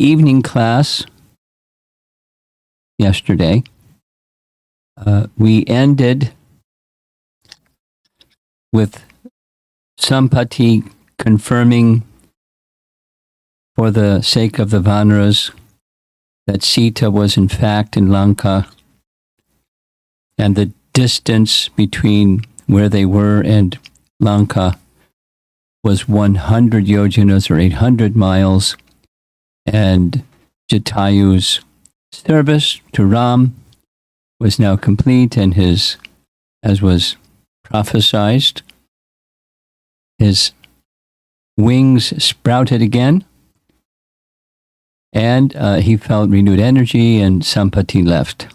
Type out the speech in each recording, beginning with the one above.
evening class yesterday, we ended with Sampati confirming, for the sake of the Vanaras, that Sita was in fact in Lanka, and the distance between where they were and Lanka was 100 yojanas, or 800 miles, and Jatayu's service to Ram was now complete, and his, as was prophesied, his wings sprouted again, and he felt renewed energy, and Sampati left.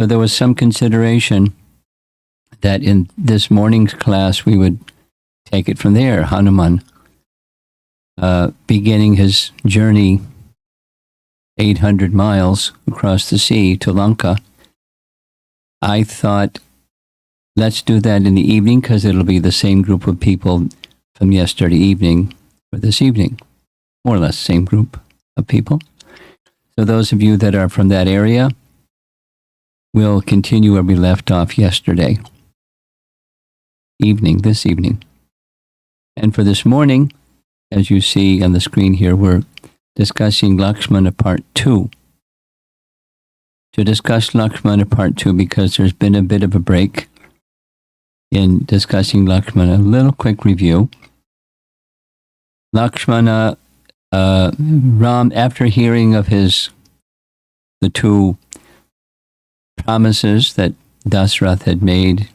So there was some consideration that in this morning's class we would take it from there. Hanuman, beginning his journey 800 miles across the sea to Lanka. I thought, let's do that in the evening, because it'll be the same group of people from yesterday evening or this evening, more or less same group of people. So those of you that are from that area, we'll continue where we left off yesterday evening, this evening. And for this morning, as you see on the screen here, we're discussing Laksmana Part 2. To discuss Laksmana Part 2, because there's been a bit of a break in discussing Laksmana, a little quick review. Laksmana, Ram, after hearing of the two promises that Dasrath had made,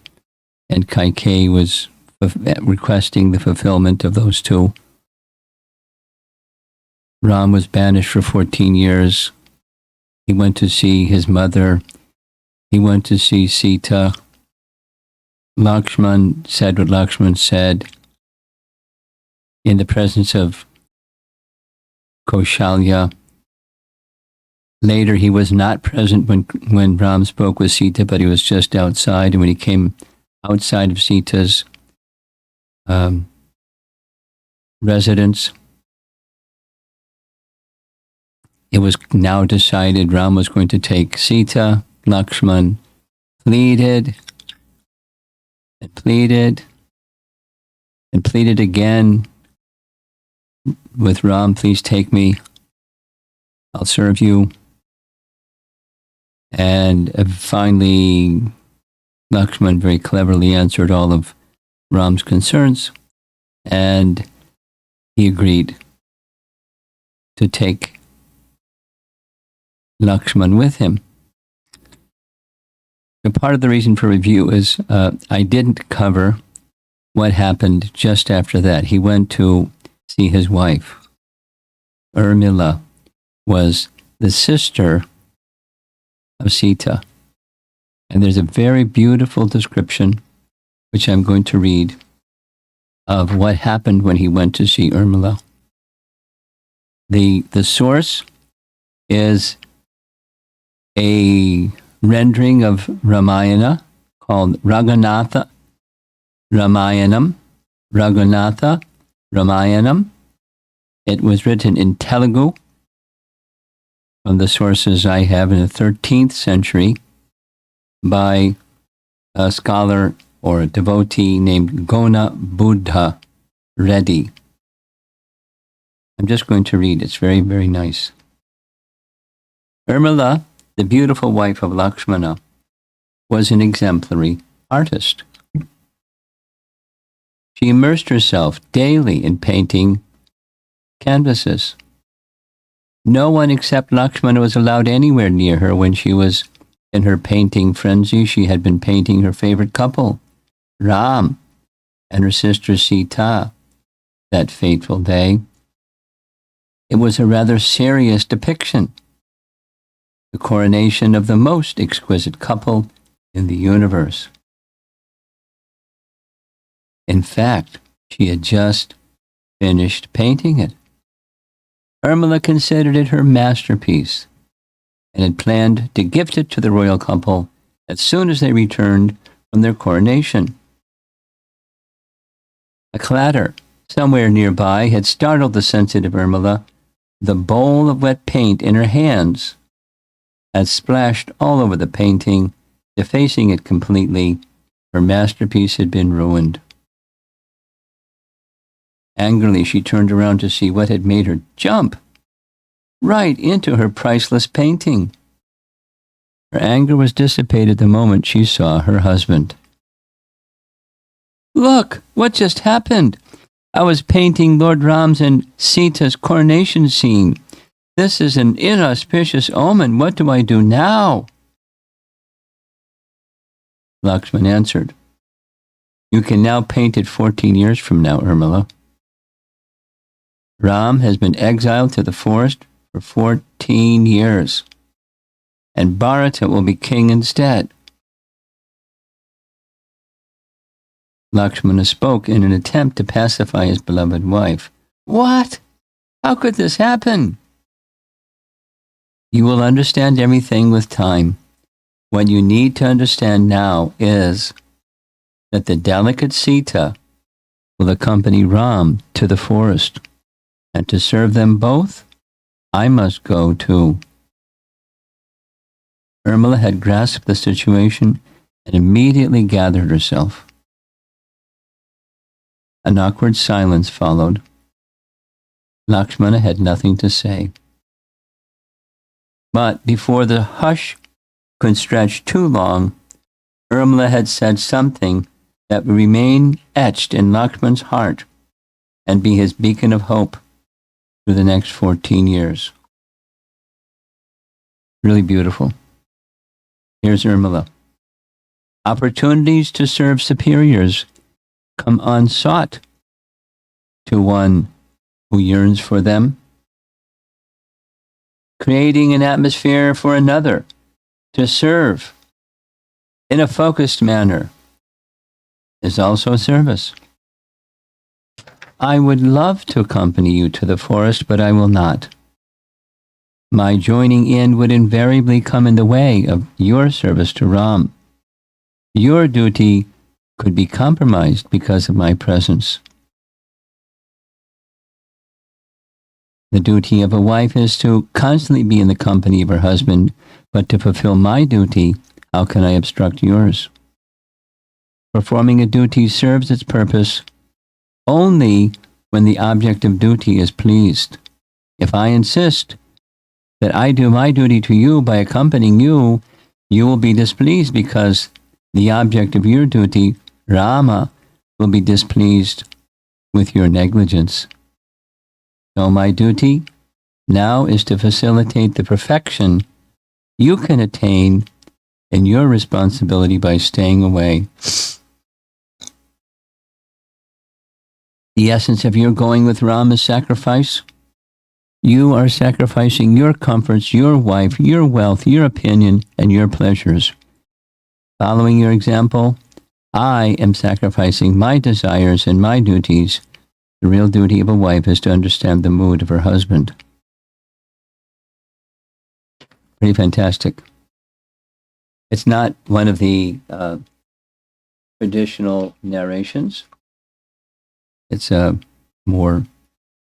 and Kaikeyi was requesting the fulfillment of those two, Ram was banished for 14 years. He went to see his mother. He went to see Sita. Lakshman said what Lakshman said in the presence of Kaushalya. Later, he was not present when Ram spoke with Sita, but he was just outside. And when he came outside of Sita's residence, it was now decided Ram was going to take Sita. Lakshman pleaded and pleaded and pleaded again with Ram, please take me, I'll serve you. And finally, Lakshman very cleverly answered all of Ram's concerns, and he agreed to take Lakshman with him. So part of the reason for review is I didn't cover what happened just after that. He went to see his wife. Urmila was the sister of Sita. And there's a very beautiful description, which I'm going to read, of what happened when he went to see Urmila. The source is a rendering of Ramayana called Raghunatha Ramayanam. Raghunatha Ramayanam. It was written in Telugu from the sources I have in the 13th century by a scholar or a devotee named Gona Buddha Reddy. I'm just going to read. It's very, very nice. Urmila, the beautiful wife of Lakshmana, was an exemplary artist. She immersed herself daily in painting canvases. No one except Lakshmana was allowed anywhere near her when she was in her painting frenzy. She had been painting her favorite couple, Ram and her sister Sita, that fateful day. It was a rather serious depiction, the coronation of the most exquisite couple in the universe. In fact, she had just finished painting it. Urmila considered it her masterpiece and had planned to gift it to the royal couple as soon as they returned from their coronation. A clatter somewhere nearby had startled the sensitive Urmila, The bowl of wet paint in her hands had splashed all over the painting, defacing it completely. Her masterpiece had been ruined. Angrily, she turned around to see what had made her jump right into her priceless painting. Her anger was dissipated the moment she saw her husband. "Look, what just happened? I was painting Lord Ram's and Sita's coronation scene. This is an inauspicious omen. What do I do now?" Laksmana answered, "You can now paint it 14 years from now, Urmila. Ram has been exiled to the forest for 14 years, and Bharata will be king instead." Lakshmana spoke in an attempt to pacify his beloved wife. "What? How could this happen?" "You will understand everything with time. What you need to understand now is that the delicate Sita will accompany Ram to the forest, and to serve them both, I must go too." Urmila had grasped the situation and immediately gathered herself. An awkward silence followed. Lakshmana had nothing to say. But before the hush could stretch too long, Urmila had said something that would remain etched in Lakshmana's heart and be his beacon of hope for the next 14 years. Really beautiful. Here's Urmila. "Opportunities to serve superiors come unsought to one who yearns for them. Creating an atmosphere for another to serve in a focused manner is also service. I would love to accompany you to the forest, but I will not. My joining in would invariably come in the way of your service to Ram. Your duty could be compromised because of my presence. The duty of a wife is to constantly be in the company of her husband, but to fulfill my duty, how can I obstruct yours? Performing a duty serves its purpose only when the object of duty is pleased. If I insist that I do my duty to you by accompanying you, you will be displeased because the object of your duty, Rama, will be displeased with your negligence. So my duty now is to facilitate the perfection you can attain in your responsibility by staying away. The essence of your going with Ram is sacrifice. You are sacrificing your comforts, your wife, your wealth, your opinion, and your pleasures. Following your example, I am sacrificing my desires and my duties. The real duty of a wife is to understand the mood of her husband. Pretty fantastic. It's not one of the traditional narrations. It's a more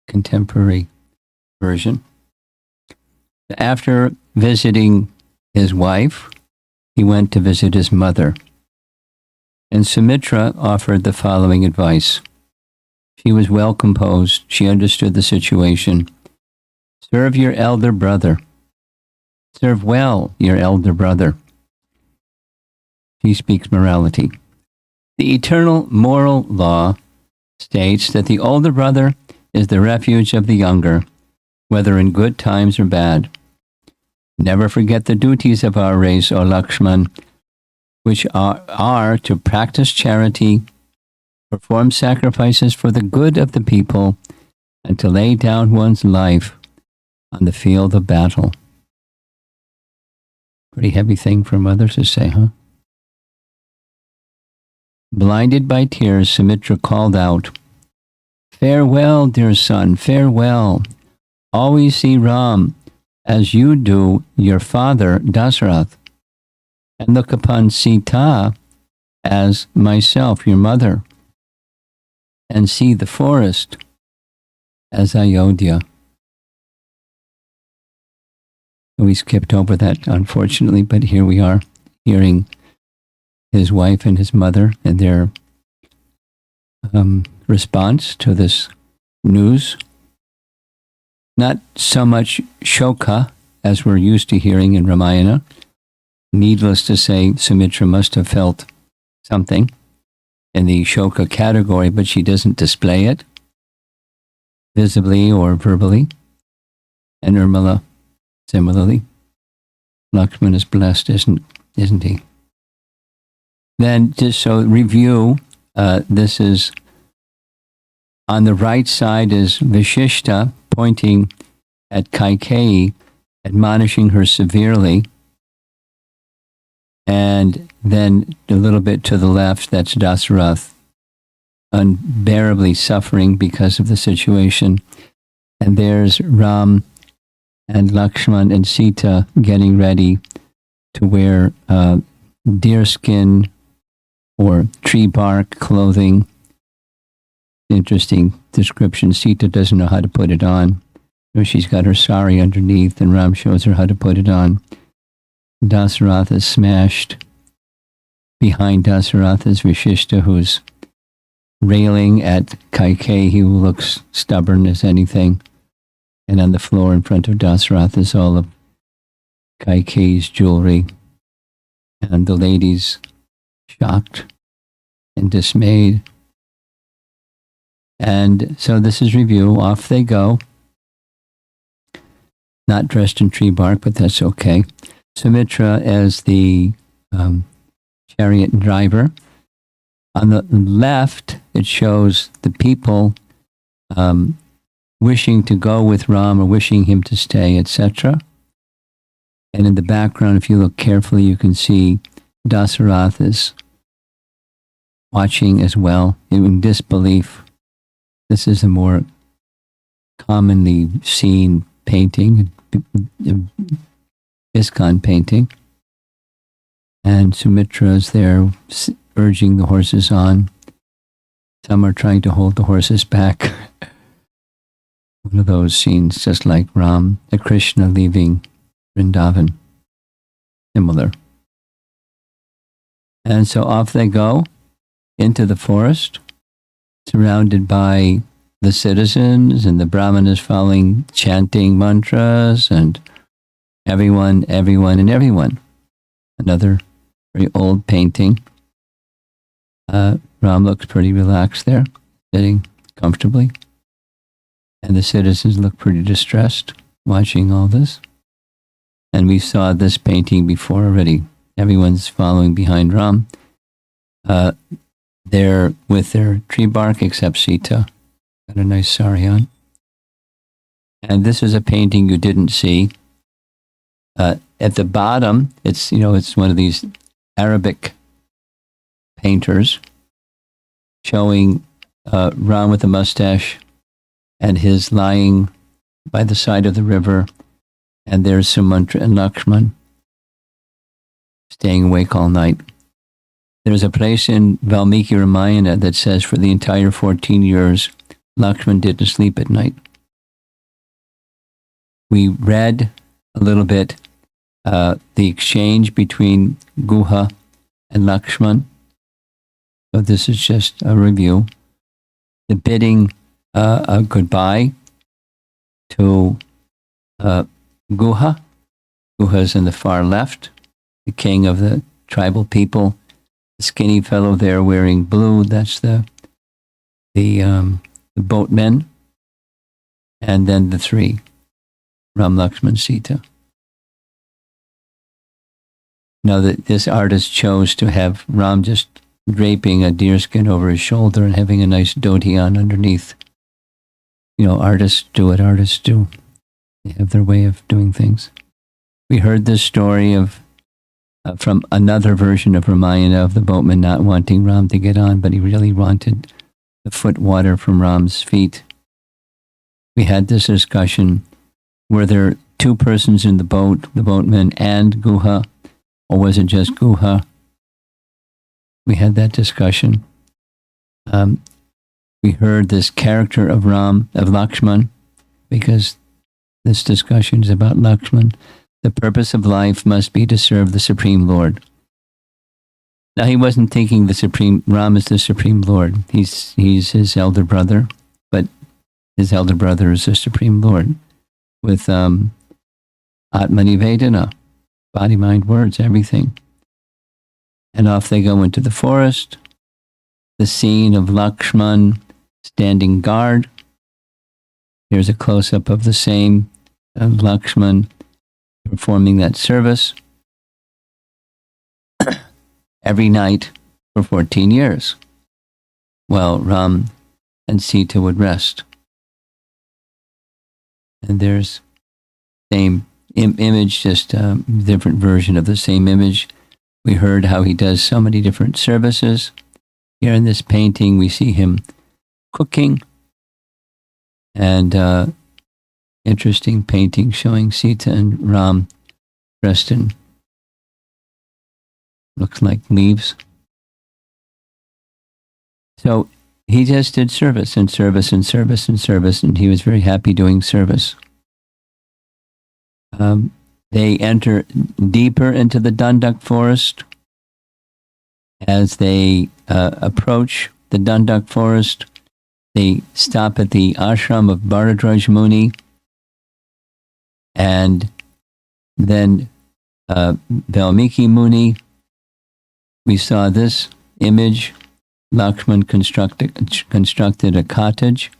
contemporary version. After visiting his wife, he went to visit his mother. And Sumitra offered the following advice. She was well composed. She understood the situation. Serve your elder brother. Serve well your elder brother. She speaks morality. The eternal moral law states that the older brother is the refuge of the younger, whether in good times or bad. Never forget the duties of our race, O Lakshman, which are to practice charity, perform sacrifices for the good of the people, and to lay down one's life on the field of battle. Pretty heavy thing for a mother to say, huh? Blinded by tears, Sumitra called out, "Farewell, dear son, farewell. Always see Ram as you do your father, Dasarath, and look upon Sita as myself, your mother, and see the forest as Ayodhya." We skipped over that, unfortunately, but here we are hearing his wife and his mother and their response to this news. Not so much shoka as we're used to hearing in Ramayana. Needless to say, Sumitra must have felt something in the shoka category, but she doesn't display it visibly or verbally. And Urmila, similarly. Lakshman is blessed, isn't he? Then, just so review, this is on the right side is Vishishta pointing at Kaikeyi, admonishing her severely. And then a little bit to the left, that's Dasarath, unbearably suffering because of the situation. And there's Ram and Lakshman and Sita getting ready to wear deerskin or tree bark clothing. Interesting description. Sita doesn't know how to put it on. She's got her sari underneath, and Ram shows her how to put it on. Dasarath is smashed. Behind Dasarath is Vishishta, who's railing at Kaikeyi, who looks stubborn as anything. And on the floor in front of Dasarath is all of Kaikeyi's jewelry. And the ladies shocked and dismayed. And so this is review. Off they go. Not dressed in tree bark, but that's okay. Sumitra as the chariot driver. On the left, it shows the people wishing to go with Ram or wishing him to stay, etc. And in the background, if you look carefully, you can see Dasarath is watching as well in disbelief. This is a more commonly seen painting, ISKCON painting. And Sumitra is there urging the horses on. Some are trying to hold the horses back. One of those scenes, just like Ram, the Krishna leaving Vrindavan. Similar. And so off they go into the forest, surrounded by the citizens and the brahmanas following, chanting mantras, and everyone. Another very old painting. Ram looks pretty relaxed there, sitting comfortably. And the citizens look pretty distressed watching all this. And we saw this painting before already. Everyone's following behind Ram. They're with their tree bark, except Sita. Got a nice sari on. And this is a painting you didn't see. At the bottom, it's one of these Arabic painters showing Ram with a mustache and his lying by the side of the river. And there's Sumitra and Lakshman staying awake all night. There's a place in Valmiki Ramayana that says for the entire 14 years, Lakshman didn't sleep at night. We read a little bit the exchange between Guha and Lakshman. So this is just a review. The bidding a goodbye to Guha. Guha's in the far left, the king of the tribal people. The skinny fellow there wearing blue, that's the boatmen. And then the three, Ram, Lakshman, Sita. Now, this artist chose to have Ram just draping a deerskin over his shoulder and having a nice dhoti on underneath. Artists do what artists do. They have their way of doing things. We heard this story from another version of Ramayana of the boatman not wanting Ram to get on, but he really wanted the foot water from Ram's feet. We had this discussion. Were there two persons in the boat, the boatman and Guha, or was it just Guha? We had that discussion. We heard this character of Lakshman, because this discussion is about Lakshman. The purpose of life must be to serve the Supreme Lord. Now, he wasn't thinking Ram is the Supreme Lord. He's his elder brother, but his elder brother is the Supreme Lord with Atmani Vedana, body, mind, words, everything. And off they go into the forest. The scene of Lakshman standing guard. Here's a close-up of the same Lakshman performing that service every night for 14 years while Ram and Sita would rest. And there's same image, just a different version of the same image. We heard how he does so many different services. Here in this painting, we see him cooking, and interesting painting showing Sita and Ram dressed in, looks like leaves. So he just did service and service and service and service, and he was very happy doing service. They enter deeper into the Dandak forest. As they approach the Dandak forest, they stop at the ashram of Bharadraj Muni, and then Valmiki Muni. We saw this image. Lakshman constructed a cottage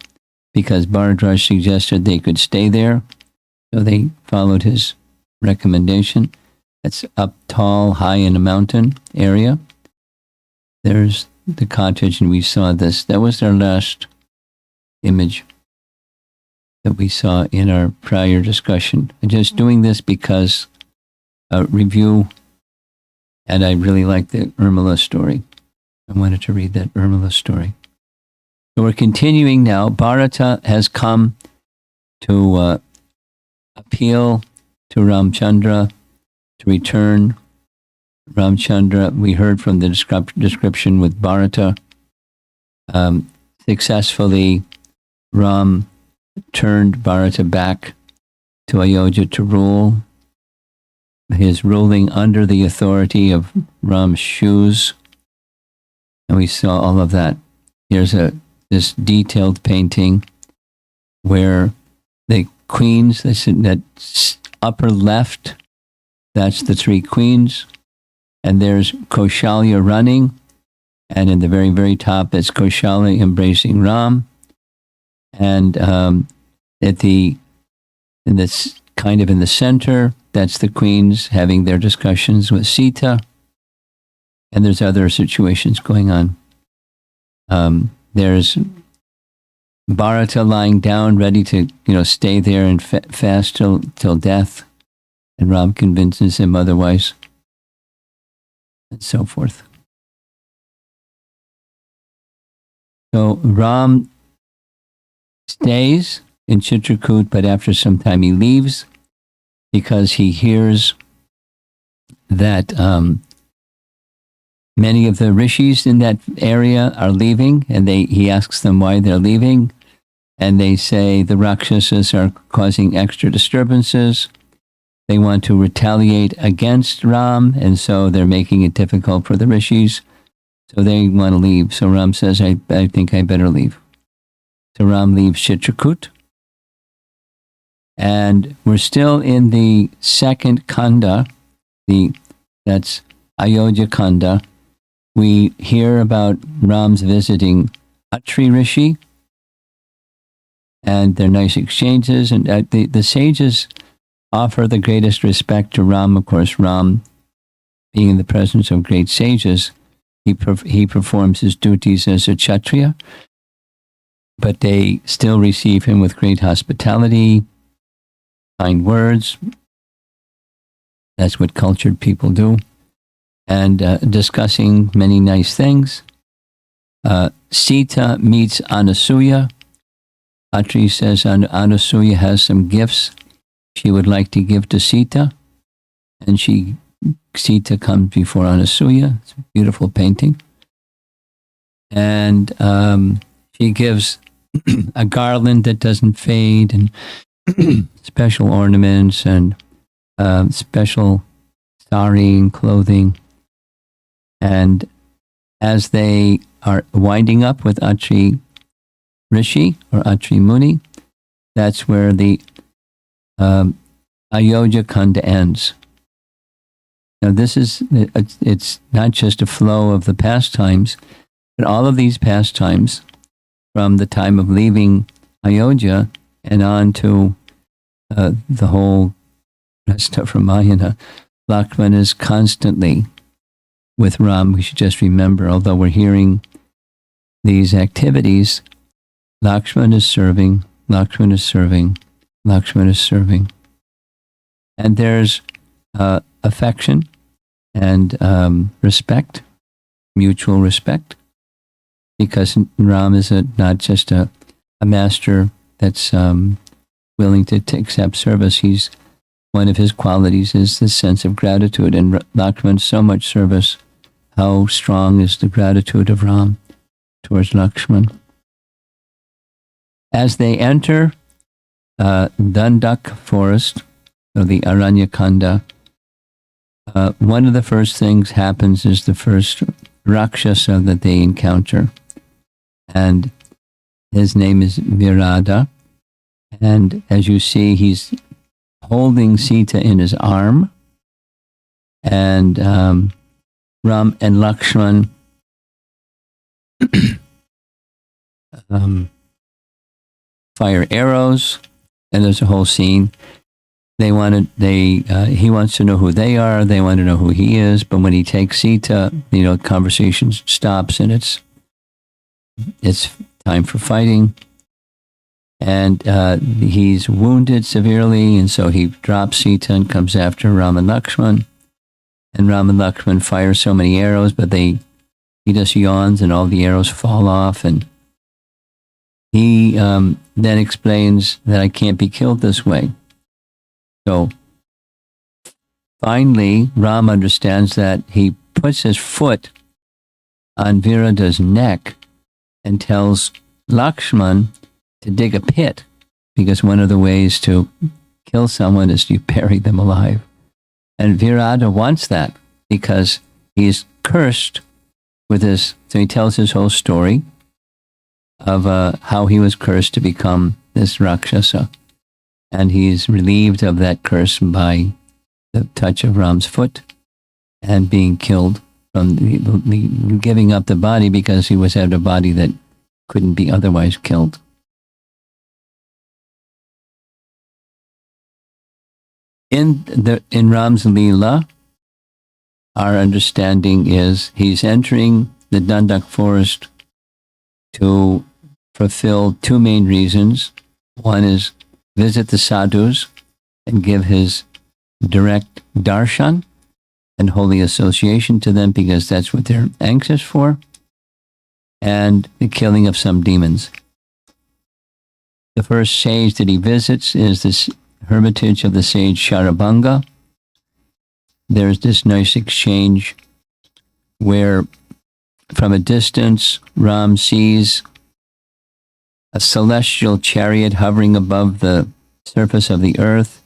because Bharadraj suggested they could stay there. So they followed his recommendation. It's up tall, high in a mountain area. There's the cottage, and we saw this. That was our last image that we saw in our prior discussion. I'm just doing this because review, and I really like the Urmila story. I wanted to read that Urmila story. So we're continuing now. Bharata has come to appeal to Ramchandra to return. Ramchandra, we heard from the description with Bharata, successfully Ram turned Bharata back to Ayodhya to rule. His ruling under the authority of Ram's shoes. And we saw all of that. Here's this detailed painting where the queens, that upper left, that's the three queens. And there's Kaushalya running. And in the very, very top, it's Kaushalya embracing Ram. And in this kind of in the center, that's the queens having their discussions with Sita. And there's other situations going on. There's Bharata lying down, ready to stay there and fast till death, and Ram convinces him otherwise, and so forth. So Ram stays in Chitrakoot, but after some time he leaves because he hears that many of the rishis in that area are leaving, and he asks them why they're leaving, and they say the Rakshasas are causing extra disturbances. They want to retaliate against Ram, and so they're making it difficult for the rishis. So they want to leave. So Ram says, I think I better leave. So Ram leaves Chitrakoot. And we're still in the second Kanda, that's Ayodhya Kanda. We hear about Ram's visiting Atri Rishi and their nice exchanges. And the sages offer the greatest respect to Ram. Of course, Ram, being in the presence of great sages, he performs his duties as a Kshatriya, but they still receive him with great hospitality, kind words. That's what cultured people do. And discussing many nice things. Sita meets Anasuya. Atri says Anasuya has some gifts she would like to give to Sita. And Sita comes before Anasuya. It's a beautiful painting. And she gives a garland that doesn't fade and special ornaments and special sari and clothing. And as they are winding up with Atri Rishi or Atri Muni, that's where the Ayodhya Kanda ends. Now, it's not just a flow of the pastimes, but all of these pastimes from the time of leaving Ayodhya and on to the whole rest of Ramayana. Laksmana is constantly with Ram. We should just remember, although we're hearing these activities, Laksmana is serving, Laksmana is serving, Laksmana is serving. And there's affection and respect, mutual respect, because Ram is not just a master that's willing to accept service. One of his qualities is the sense of gratitude, and Lakshman, so much service. How strong is the gratitude of Ram towards Lakshman? As they enter Dandak forest, or the Aranyakanda, one of the first things happens is the first Rakshasa that they encounter. And his name is Virada. And as you see, he's holding Sita in his arm. And Ram and Lakshman fire arrows. And there's a whole scene. He wants to know who they are. They want to know who he is. But when he takes Sita, conversation stops and it's time for fighting. And he's wounded severely, and so he drops Sita and comes after Ram and Lakshman. And Ram and Lakshman fire so many arrows, but he just yawns and all the arrows fall off. And he then explains that I can't be killed this way. So finally, Ram understands that. He puts his foot on Virada's neck and tells Lakshman to dig a pit, because one of the ways to kill someone is to bury them alive. And Virada wants that because he's cursed with this. So he tells his whole story of how he was cursed to become this Rakshasa. And he's relieved of that curse by the touch of Ram's foot and being killed from giving up the body, because he was had a body that couldn't be otherwise killed. In Ram's Leela, our understanding is he's entering the Dandak forest to fulfill two main reasons. One is visit the sadhus and give his direct darshan and holy association to them, because that's what they're anxious for, and the killing of some demons. The first sage that he visits is this hermitage of the sage Sharabanga. There's this nice exchange where from a distance Ram sees a celestial chariot hovering above the surface of the earth,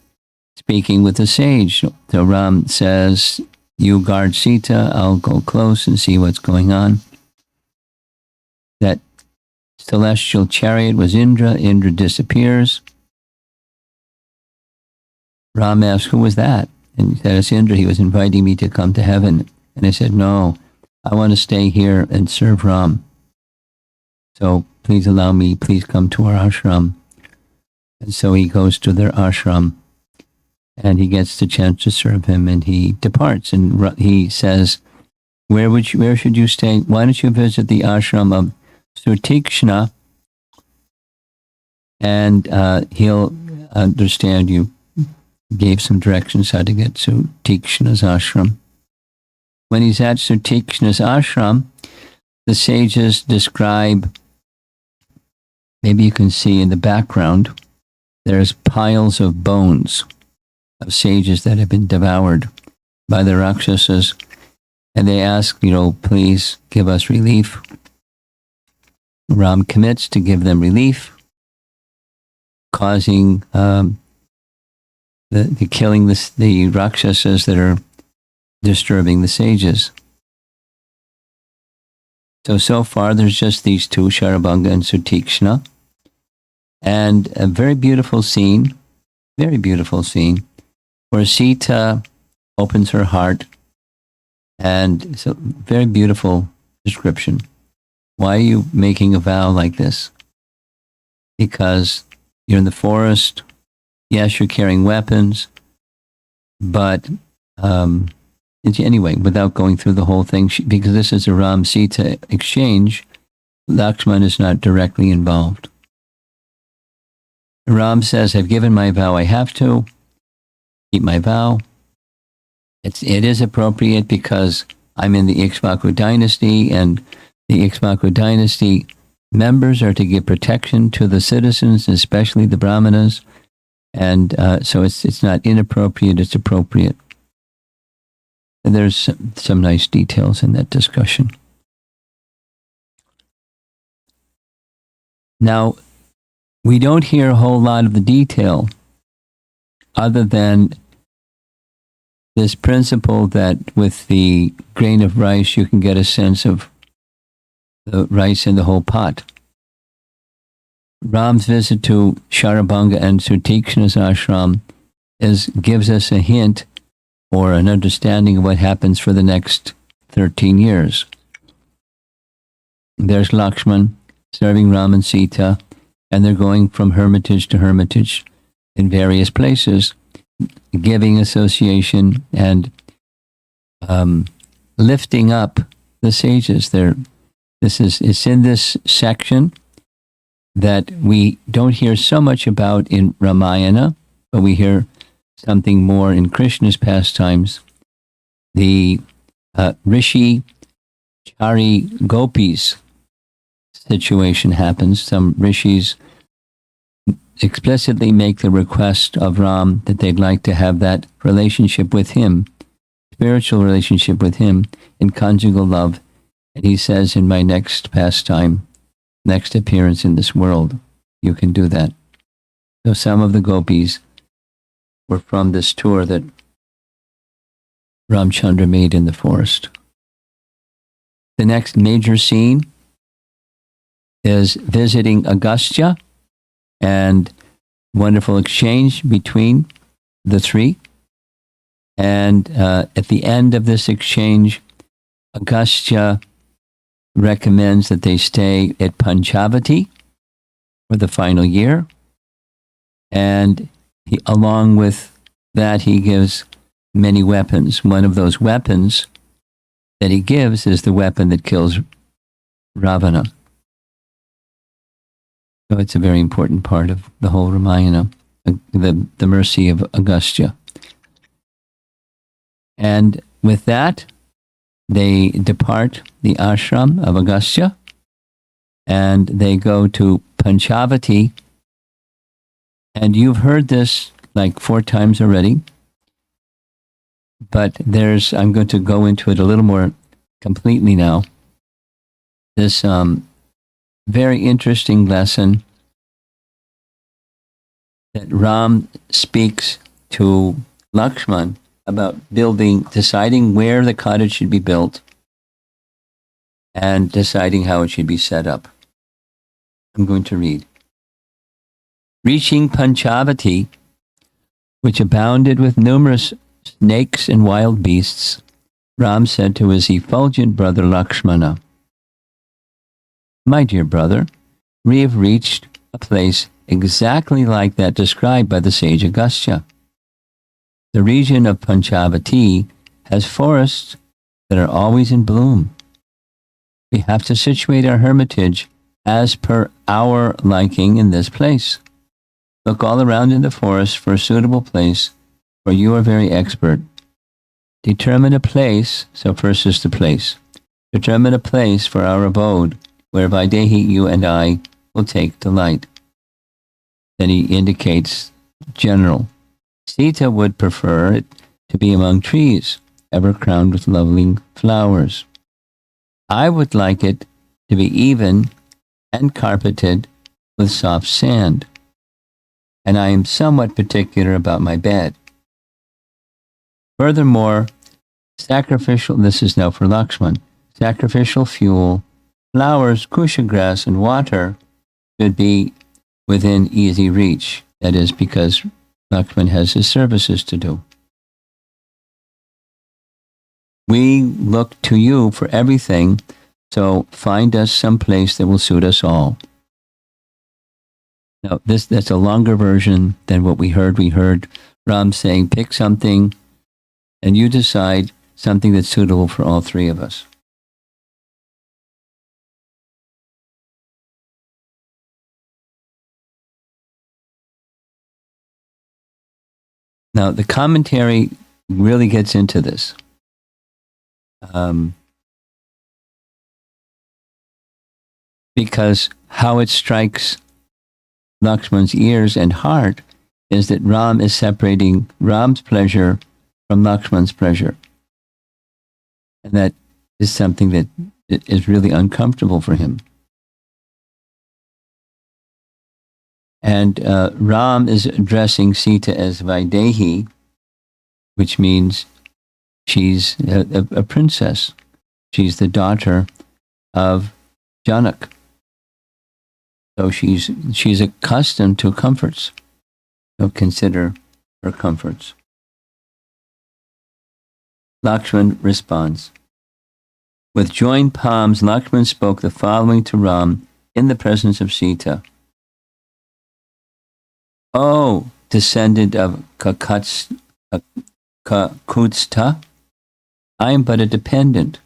speaking with the sage. So Ram says, "You guard Sita, I'll go close and see what's going on." That celestial chariot was Indra. Indra disappears. Ram asked, "Who was that?" And he said, "It's Indra. He was inviting me to come to heaven." And I said, "No, I want to stay here and serve Ram. So please allow me, please come to our ashram." And so he goes to their ashram and he gets the chance to serve him, and he departs. And he says, where should you stay? Why don't you visit the ashram of Sutikshna, and he'll understand you. Gave some directions how to get to Tikshna's ashram. When he's at Sutikshna's ashram, the sages describe, maybe you can see in the background, there's piles of bones of sages that have been devoured by the Rakshasas. And they ask, please give us relief. Ram commits to give them relief, causing the killing the Rakshasas that are disturbing the sages. So far, there's just these two, Sharabanga and Sutikshna, and a very beautiful scene, where Sita opens her heart, and so very beautiful description. Why are you making a vow like this? Because you're in the forest. Yes, you're carrying weapons, but anyway, without going through the whole thing, because this is a Ram-Sita exchange, Laksmana is not directly involved. Ram says, I've given my vow, I have to keep my vow. It is appropriate because I'm in the Ikshvaku dynasty, and the Ikshvaku dynasty members are to give protection to the citizens, especially the Brahmanas, and so it's not inappropriate, it's appropriate. And there's some nice details in that discussion. Now, we don't hear a whole lot of the detail other than this principle that with the grain of rice, you can get a sense of the rice in the whole pot. Ram's visit to Sharabanga and Sutikshna's ashram gives us a hint or an understanding of what happens for the next 13 years. There's Lakshman serving Ram and Sita, and they're going from hermitage to hermitage in various places, giving association and lifting up the sages. It's in this section that we don't hear so much about in Ramayana, but we hear something more in Krishna's pastimes. The Rishi Chari Gopis situation happens. Some rishis explicitly make the request of Ram that they'd like to have that relationship with him, spiritual relationship with him, in conjugal love. And he says, in my next pastime, next appearance in this world, you can do that. So some of the gopis were from this tour that Ramchandra made in the forest. The next major scene is visiting Agastya, and wonderful exchange between the three. And at the end of this exchange, Agastya recommends that they stay at Panchavati for the final year. And along with that, he gives many weapons. One of those weapons that he gives is the weapon that kills Ravana. So it's a very important part of the whole Ramayana, the mercy of Agastya. And with that, they depart the ashram of Agastya, and they go to Panchavati. And you've heard this like 4 times already, but I'm going to go into it a little more completely now. This very interesting lesson that Ram speaks to Lakshman about deciding where the cottage should be built and deciding how it should be set up. I'm going to read. Reaching Panchavati, which abounded with numerous snakes and wild beasts, Ram said to his effulgent brother Lakshmana, my dear brother, we have reached a place exactly like that described by the sage Agastya. The region of Panchavati has forests that are always in bloom. We have to situate our hermitage as per our liking in this place. Look all around in the forest for a suitable place, for you are very expert. Determine a place, so first is the place. Determine a place for our abode, where Vaidehi, you and I, will take delight. Then he indicates general. Sita would prefer it to be among trees, ever crowned with lovely flowers. I would like it to be even and carpeted with soft sand. and I am somewhat particular about my bed. Furthermore, this is now for Lakshman, sacrificial fuel, flowers, kusha grass, and water should be within easy reach. That is because Lakshman has his services to do. We look to you for everything, so find us some place that will suit us all. Now, that's a longer version than what we heard. We heard Ram saying, pick something, and you decide something that's suitable for all three of us. Now, the commentary really gets into this. Because how it strikes Lakshman's ears and heart is that Ram is separating Ram's pleasure from Lakshman's pleasure. And that is something that is really uncomfortable for him. And Ram is addressing Sita as Vaidehi, which means she's a princess. She's the daughter of Janak. So she's accustomed to comforts. So consider her comforts. Lakshman responds. With joined palms, Lakshman spoke the following to Ram in the presence of Sita. O descendant of Kakutstha, I am but a dependent.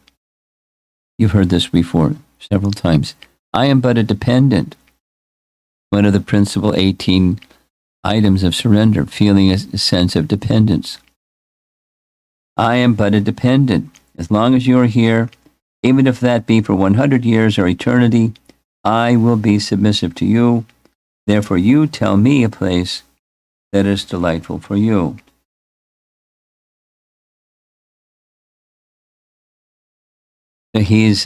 You've heard this before several times. I am but a dependent. One of the principal 18 items of surrender, feeling a sense of dependence. I am but a dependent. As long as you are here, even if that be for 100 years or eternity, I will be submissive to you. Therefore, you tell me a place that is delightful for you. So he's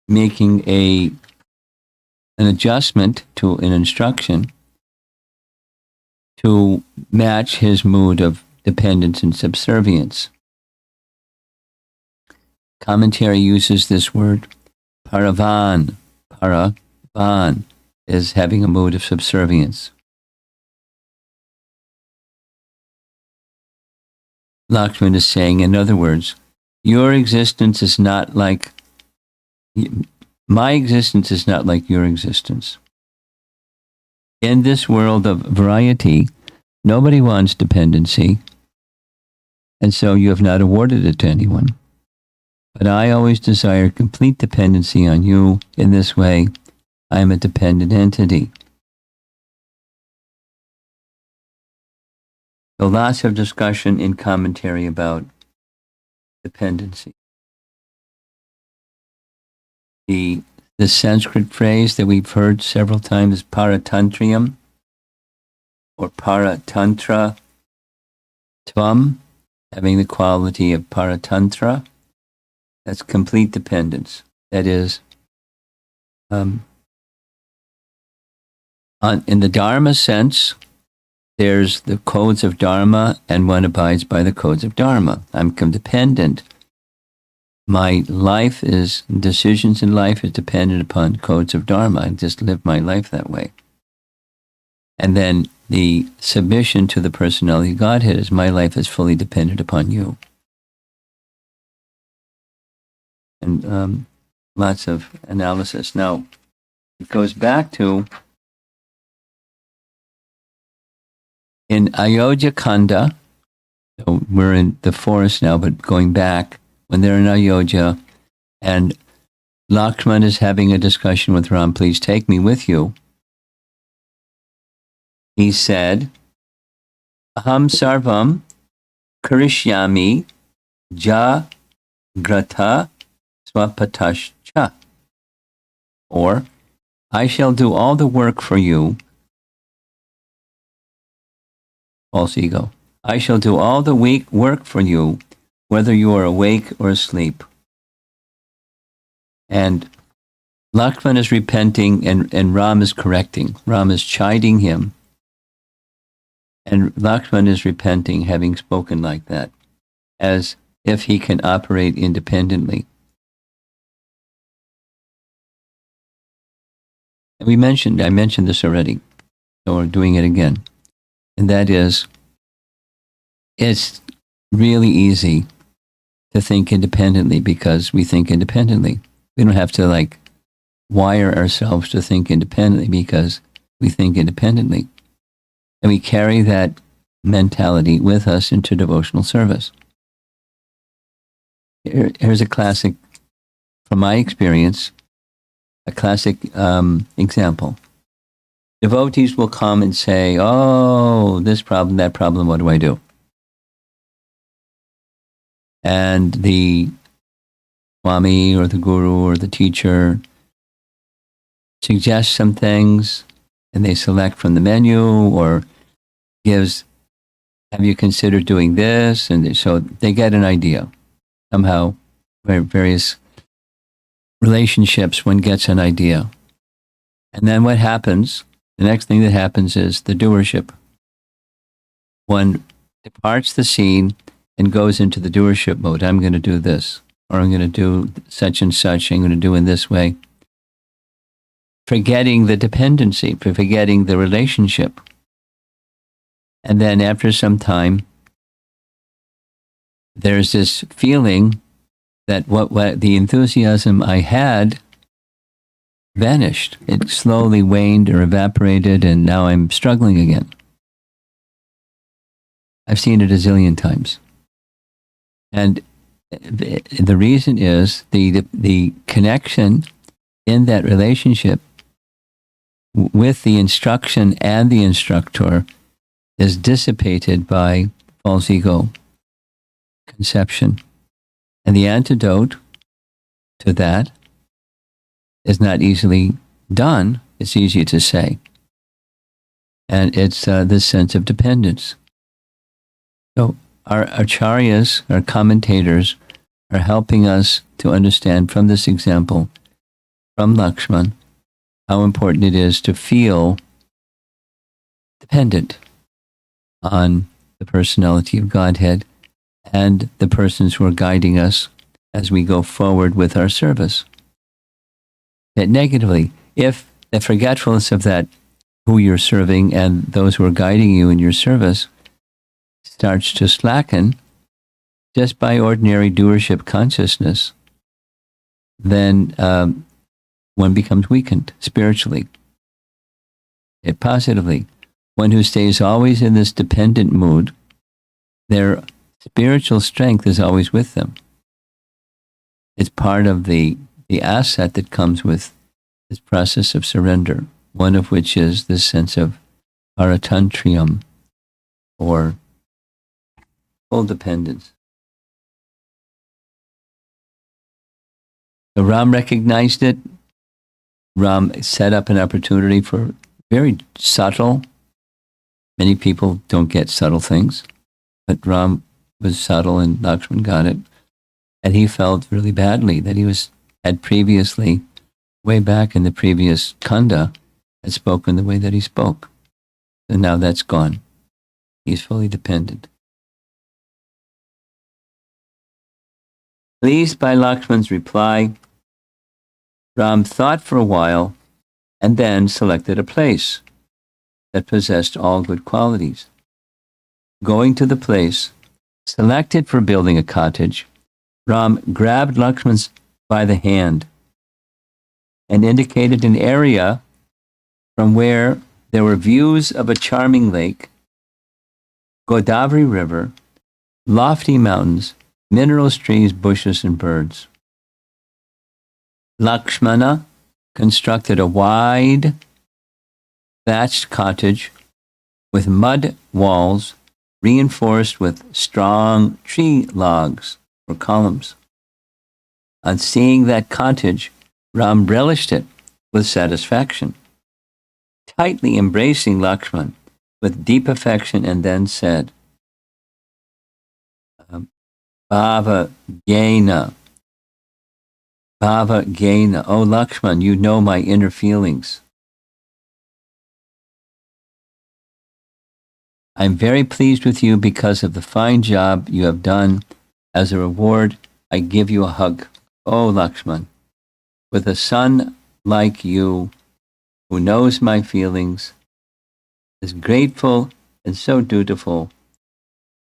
making an adjustment to an instruction to match his mood of dependence and subservience. Commentary uses this word paravan. Paravan is having a mood of subservience. Lakshman is saying, in other words, your existence is not like, my existence is not like your existence. In this world of variety, nobody wants dependency, and so you have not awarded it to anyone. But I always desire complete dependency on you. In this way, I am a dependent entity. So lots of discussion in commentary about dependency. The Sanskrit phrase that we've heard several times is paratantriam or paratantra tvam, having the quality of paratantra. That's complete dependence. That is, in the Dharma sense, there's the codes of Dharma, and one abides by the codes of Dharma. I'm dependent. My life is, decisions in life is dependent upon codes of Dharma. I just live my life that way. And then the submission to the personality of Godhead is my life is fully dependent upon you. And lots of analysis. Now, it goes back to, in Ayodhya Kanda, so we're in the forest now, but going back, when they're in Ayodhya, and Lakshman is having a discussion with Ram, please take me with you. He said, Aham sarvam karishyami jagrata swapatascha. Or, I shall do all the work for you. False ego. I shall do all the work for you, whether you are awake or asleep. And Lakshman is repenting, and Ram is correcting. Ram is chiding him And Laksmana is repenting, having spoken like that, as if he can operate independently. And I mentioned this already, so we're doing it again. And that is, it's really easy to think independently because we think independently. We don't have to wire ourselves to think independently because we think independently. And we carry that mentality with us into devotional service. Here's a classic, from my experience, a classic example. Devotees will come and say, oh, this problem, that problem, what do I do? And the Swami or the Guru or the teacher suggests some things, and they select from the menu or gives, have you considered doing this? And so they get an idea. Somehow, various relationships, one gets an idea. And then what happens? The next thing that happens is the doership. One departs the scene and goes into the doership mode. I'm going to do this, or I'm going to do such and such. I'm going to do in this way. Forgetting the dependency, forgetting the relationship. And then after some time, there's this feeling that what the enthusiasm I had vanished. It slowly waned or evaporated, and now I'm struggling again. I've seen it a zillion times. And the reason is the connection in that relationship with the instruction and the instructor is dissipated by false ego conception. And the antidote to that is not easily done. It's easy to say. And it's this sense of dependence. So our acharyas, our commentators, are helping us to understand from this example, from Lakshman, how important it is to feel dependent on the personality of Godhead and the persons who are guiding us as we go forward with our service. That negatively, if the forgetfulness of that, who you're serving and those who are guiding you in your service, starts to slacken just by ordinary doership consciousness, then one becomes weakened spiritually. Positively, one who stays always in this dependent mood, their spiritual strength is always with them. It's part of the asset that comes with this process of surrender, one of which is this sense of paratantrium, or full dependence. So Ram recognized it. Ram set up an opportunity for very subtle. Many people don't get subtle things, but Ram was subtle and Lakshman got it. And he felt really badly that he had previously, way back in the previous kanda, had spoken the way that he spoke. And now that's gone. He's fully dependent. Pleased by Lakshman's reply, Ram thought for a while and then selected a place that possessed all good qualities. Going to the place selected for building a cottage, Ram grabbed Lakshman by the hand and indicated an area from where there were views of a charming lake, Godavari River, lofty mountains, minerals, trees, bushes, and birds. Lakshmana constructed a wide, thatched cottage with mud walls reinforced with strong tree logs or columns. On seeing that cottage, Ram relished it with satisfaction, tightly embracing Lakshman with deep affection, and then said, Bhava Gena, oh Lakshman, you know my inner feelings. I'm very pleased with you because of the fine job you have done. As a reward, I give you a hug. Oh, Lakshman, with a son like you who knows my feelings, is grateful and so dutiful,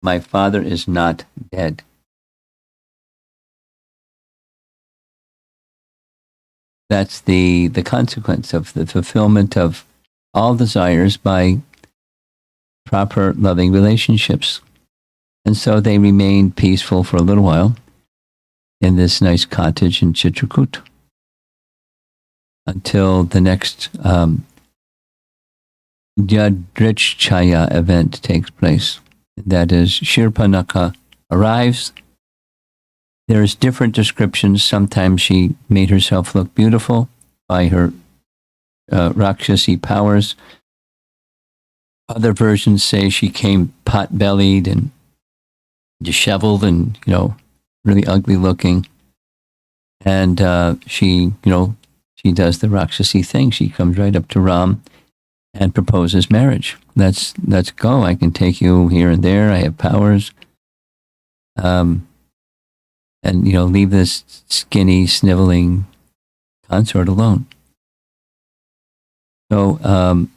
my father is not dead. That's the consequence of the fulfillment of all desires by proper loving relationships. And so they remained peaceful for a little while in this nice cottage in Chitrakoot until the next Yadrichchaya event takes place. That is, Shirpanaka arrives. There's different descriptions. Sometimes she made herself look beautiful by her Rakshasi powers. Other versions say she came pot-bellied and disheveled and, really ugly looking. And she does the Rakshasi thing. She comes right up to Ram and proposes marriage. Let's go. I can take you here and there. I have powers. And, leave this skinny, sniveling consort alone. So,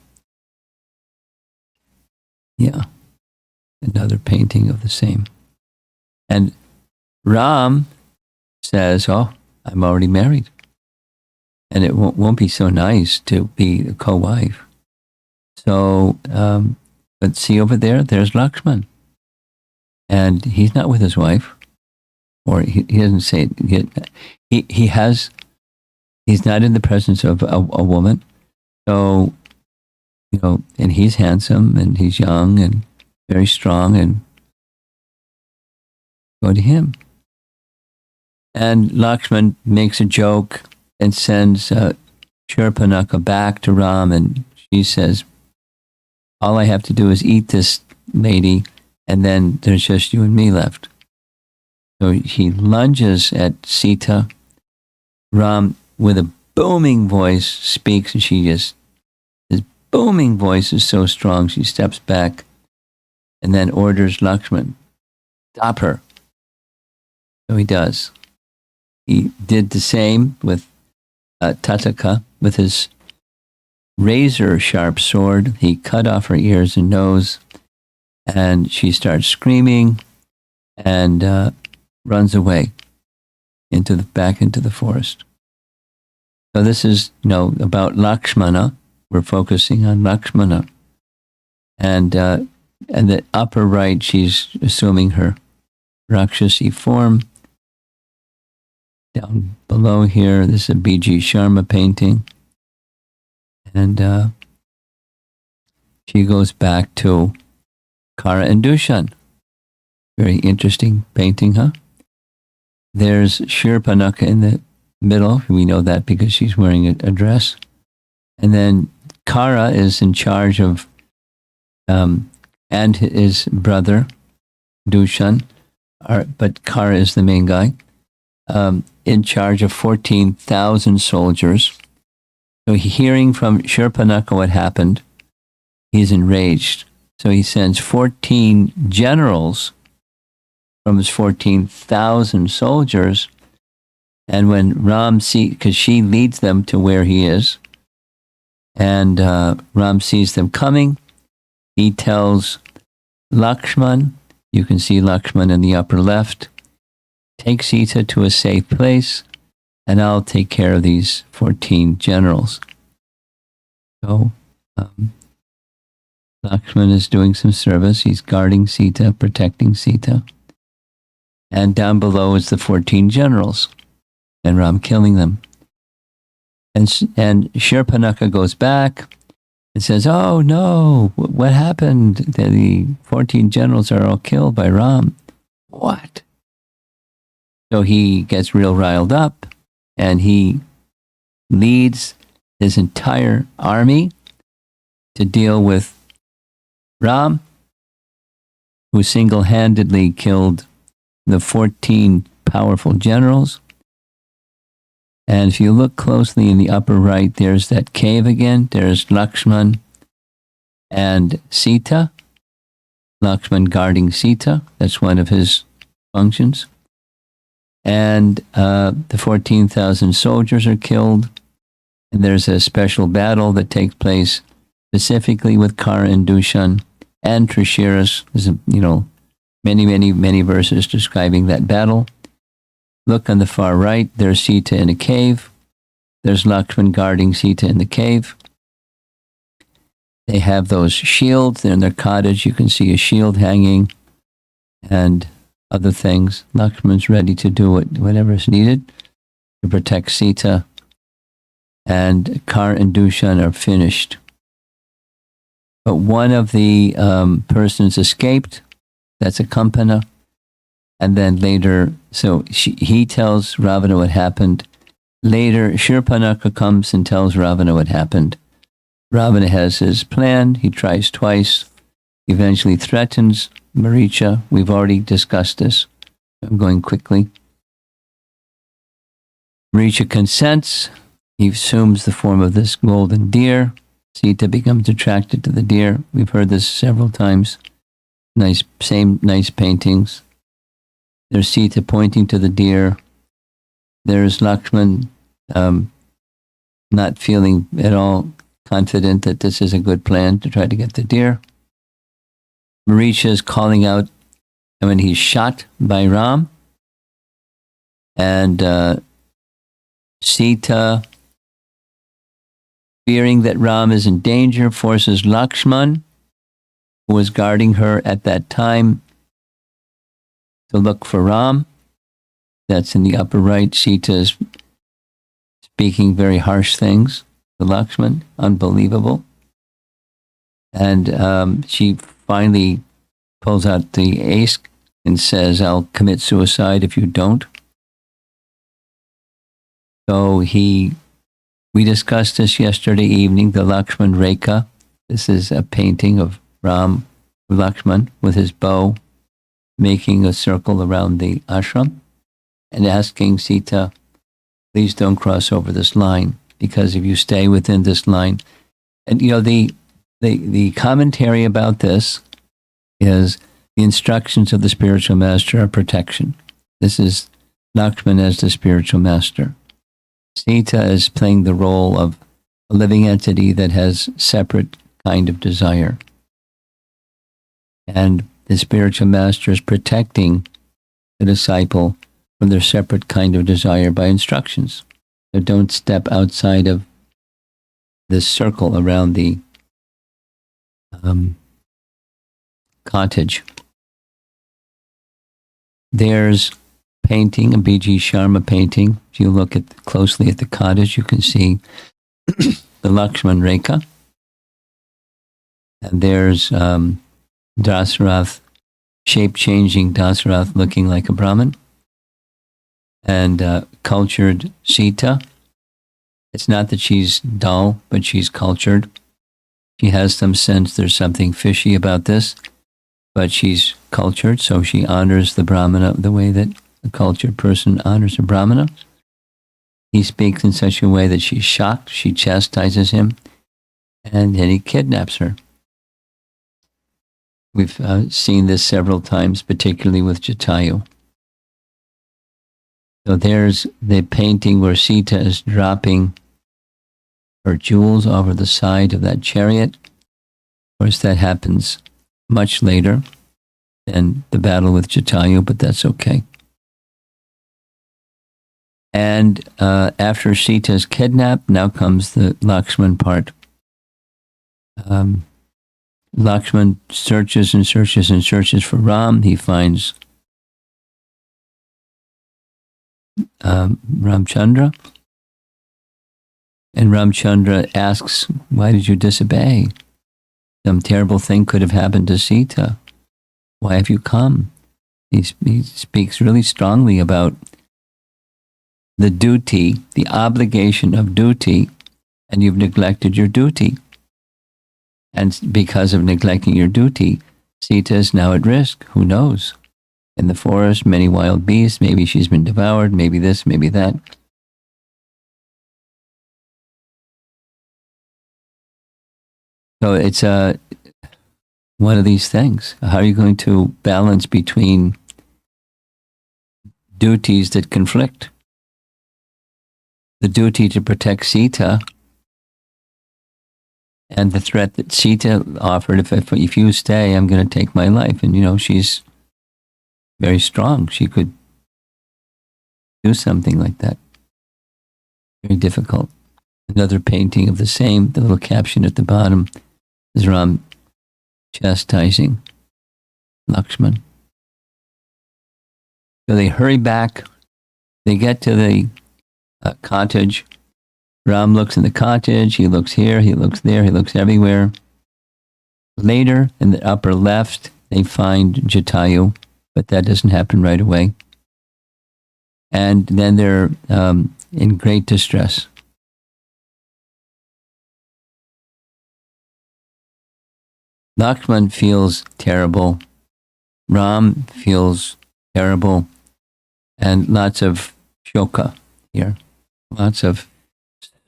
another painting of the same. And Ram says, oh, I'm already married. And it won't be so nice to be a co-wife. So, but see over there, there's Lakshman. And he's not with his wife. Or he doesn't say it. He's not in the presence of a woman. So, and he's handsome and he's young and very strong, and go to him. And Lakshman makes a joke and sends Shurpanaka back to Ram, and she says, all I have to do is eat this lady, and then there's just you and me left. So he lunges at Sita. Ram, with a booming voice, speaks, and his booming voice is so strong, she steps back and then orders Lakshman, stop her. So he does. He did the same with Tataka. With his razor-sharp sword, he cut off her ears and nose, and she starts screaming and runs away back into the forest. So this is, about Lakshmana. We're focusing on Lakshmana. And the upper right, she's assuming her Rakshasi form. Down below here, this is a B.G. Sharma painting. And she goes back to Kara and Dushan. Very interesting painting, huh? There's Shurpanaka in the middle. We know that because she's wearing a dress. And then Kara is in charge of, and his brother, Dushan, but Kara is the main guy, in charge of 14,000 soldiers. So hearing from Shurpanaka what happened, he's enraged. So he sends 14 generals from his 14,000 soldiers. And when Ram sees, because she leads them to where he is, and Ram sees them coming, he tells Lakshman, you can see Lakshman in the upper left, take Sita to a safe place, and I'll take care of these 14 generals. So Lakshman is doing some service. He's guarding Sita, protecting Sita. And down below is the 14 generals, and Ram killing them. And Shurpanaka goes back and says, oh no, what happened? The 14 generals are all killed by Ram. What? So he gets real riled up, and he leads his entire army to deal with Ram, who single-handedly killed the 14 powerful generals. And if you look closely in the upper right, there's that cave again. There's Lakshman and Sita. Lakshman guarding Sita. That's one of his functions. And the 14,000 soldiers are killed. And there's a special battle that takes place specifically with Kara and Dushan and Trishiras. There's many verses describing that battle. Look on the far right. There's Sita in a cave. There's Lakshman guarding Sita in the cave. They have those shields. They're in their cottage. You can see a shield hanging and other things. Lakshman's ready to do whatever is needed to protect Sita. And Kar and Dushan are finished. But one of the persons escaped. That's a Kampana. And then later, he tells Ravana what happened. Later, Shurpanaka comes and tells Ravana what happened. Ravana has his plan. He tries twice. Eventually threatens Maricha. We've already discussed this. I'm going quickly. Maricha consents. He assumes the form of this golden deer. Sita becomes attracted to the deer. We've heard this several times. Nice paintings. There's Sita pointing to the deer. There's Lakshman not feeling at all confident that this is a good plan to try to get the deer. Maricha is calling out when he's shot by Ram. And Sita, fearing that Ram is in danger, forces Lakshman, who was guarding her at that time, to look for Ram. That's in the upper right. Sita is speaking very harsh things to Lakshman. Unbelievable. And she finally pulls out the ace and says, I'll commit suicide if you don't. So we discussed this yesterday evening, the Lakshman Rekha. This is a painting of Ram, Lakshman, with his bow, making a circle around the ashram and asking Sita, please don't cross over this line, because if you stay within this line, and the commentary about this is the instructions of the spiritual master are protection. This is Lakshman as the spiritual master. Sita is playing the role of a living entity that has separate kind of desire. And the spiritual master is protecting the disciple from their separate kind of desire by instructions. So don't step outside of this circle around the cottage. There's painting, a B.G. Sharma painting. If you look closely at the cottage, you can see the Lakshman Rekha. And there's Dasarath, shape-changing Dasarath looking like a Brahmin. And cultured Sita. It's not that she's dull, but she's cultured. She has some sense there's something fishy about this, but she's cultured, so she honors the Brahmana the way that a cultured person honors a Brahmana. He speaks in such a way that she's shocked, she chastises him, and then he kidnaps her. We've seen this several times, particularly with Jatayu. So there's the painting where Sita is dropping her jewels over the side of that chariot. Of course, that happens much later than the battle with Jatayu, but that's okay. And after Sita is kidnapped, now comes the Lakshman part. Lakshman searches and searches and searches for Ram. He finds Ramchandra. And Ramchandra asks, why did you disobey? Some terrible thing could have happened to Sita. Why have you come? He speaks really strongly about the duty, the obligation of duty, and you've neglected your duty. And because of neglecting your duty, Sita is now at risk. Who knows? In the forest, many wild beasts, maybe she's been devoured, maybe this, maybe that. So it's one of these things. How are you going to balance between duties that conflict? The duty to protect Sita and the threat that Sita offered, if you stay, I'm going to take my life. And, she's very strong. She could do something like that. Very difficult. Another painting of the same, the little caption at the bottom is Ram chastising Lakshman. So they hurry back. They get to the cottage. Ram looks in the cottage. He looks here. He looks there. He looks everywhere. Later, in the upper left, they find Jatayu, but that doesn't happen right away. And then they're in great distress. Lakshman feels terrible. Ram feels terrible. And lots of shoka here. Lots of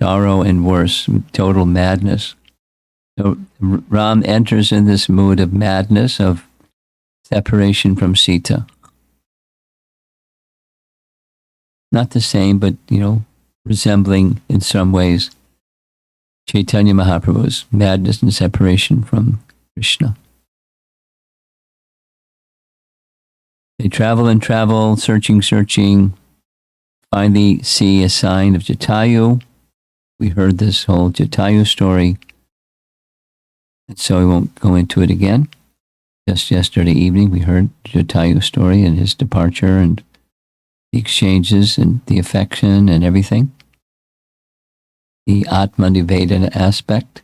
sorrow and worse, total madness. So Ram enters in this mood of madness, of separation from Sita. Not the same, but, resembling in some ways Chaitanya Mahaprabhu's madness and separation from Krishna. They travel and travel, searching, finally see a sign of Jatayu. We heard this whole Jatayu story, and so we won't go into it again. Just yesterday evening, we heard Jatayu's story and his departure and the exchanges and the affection and everything. The Atma-nivedana aspect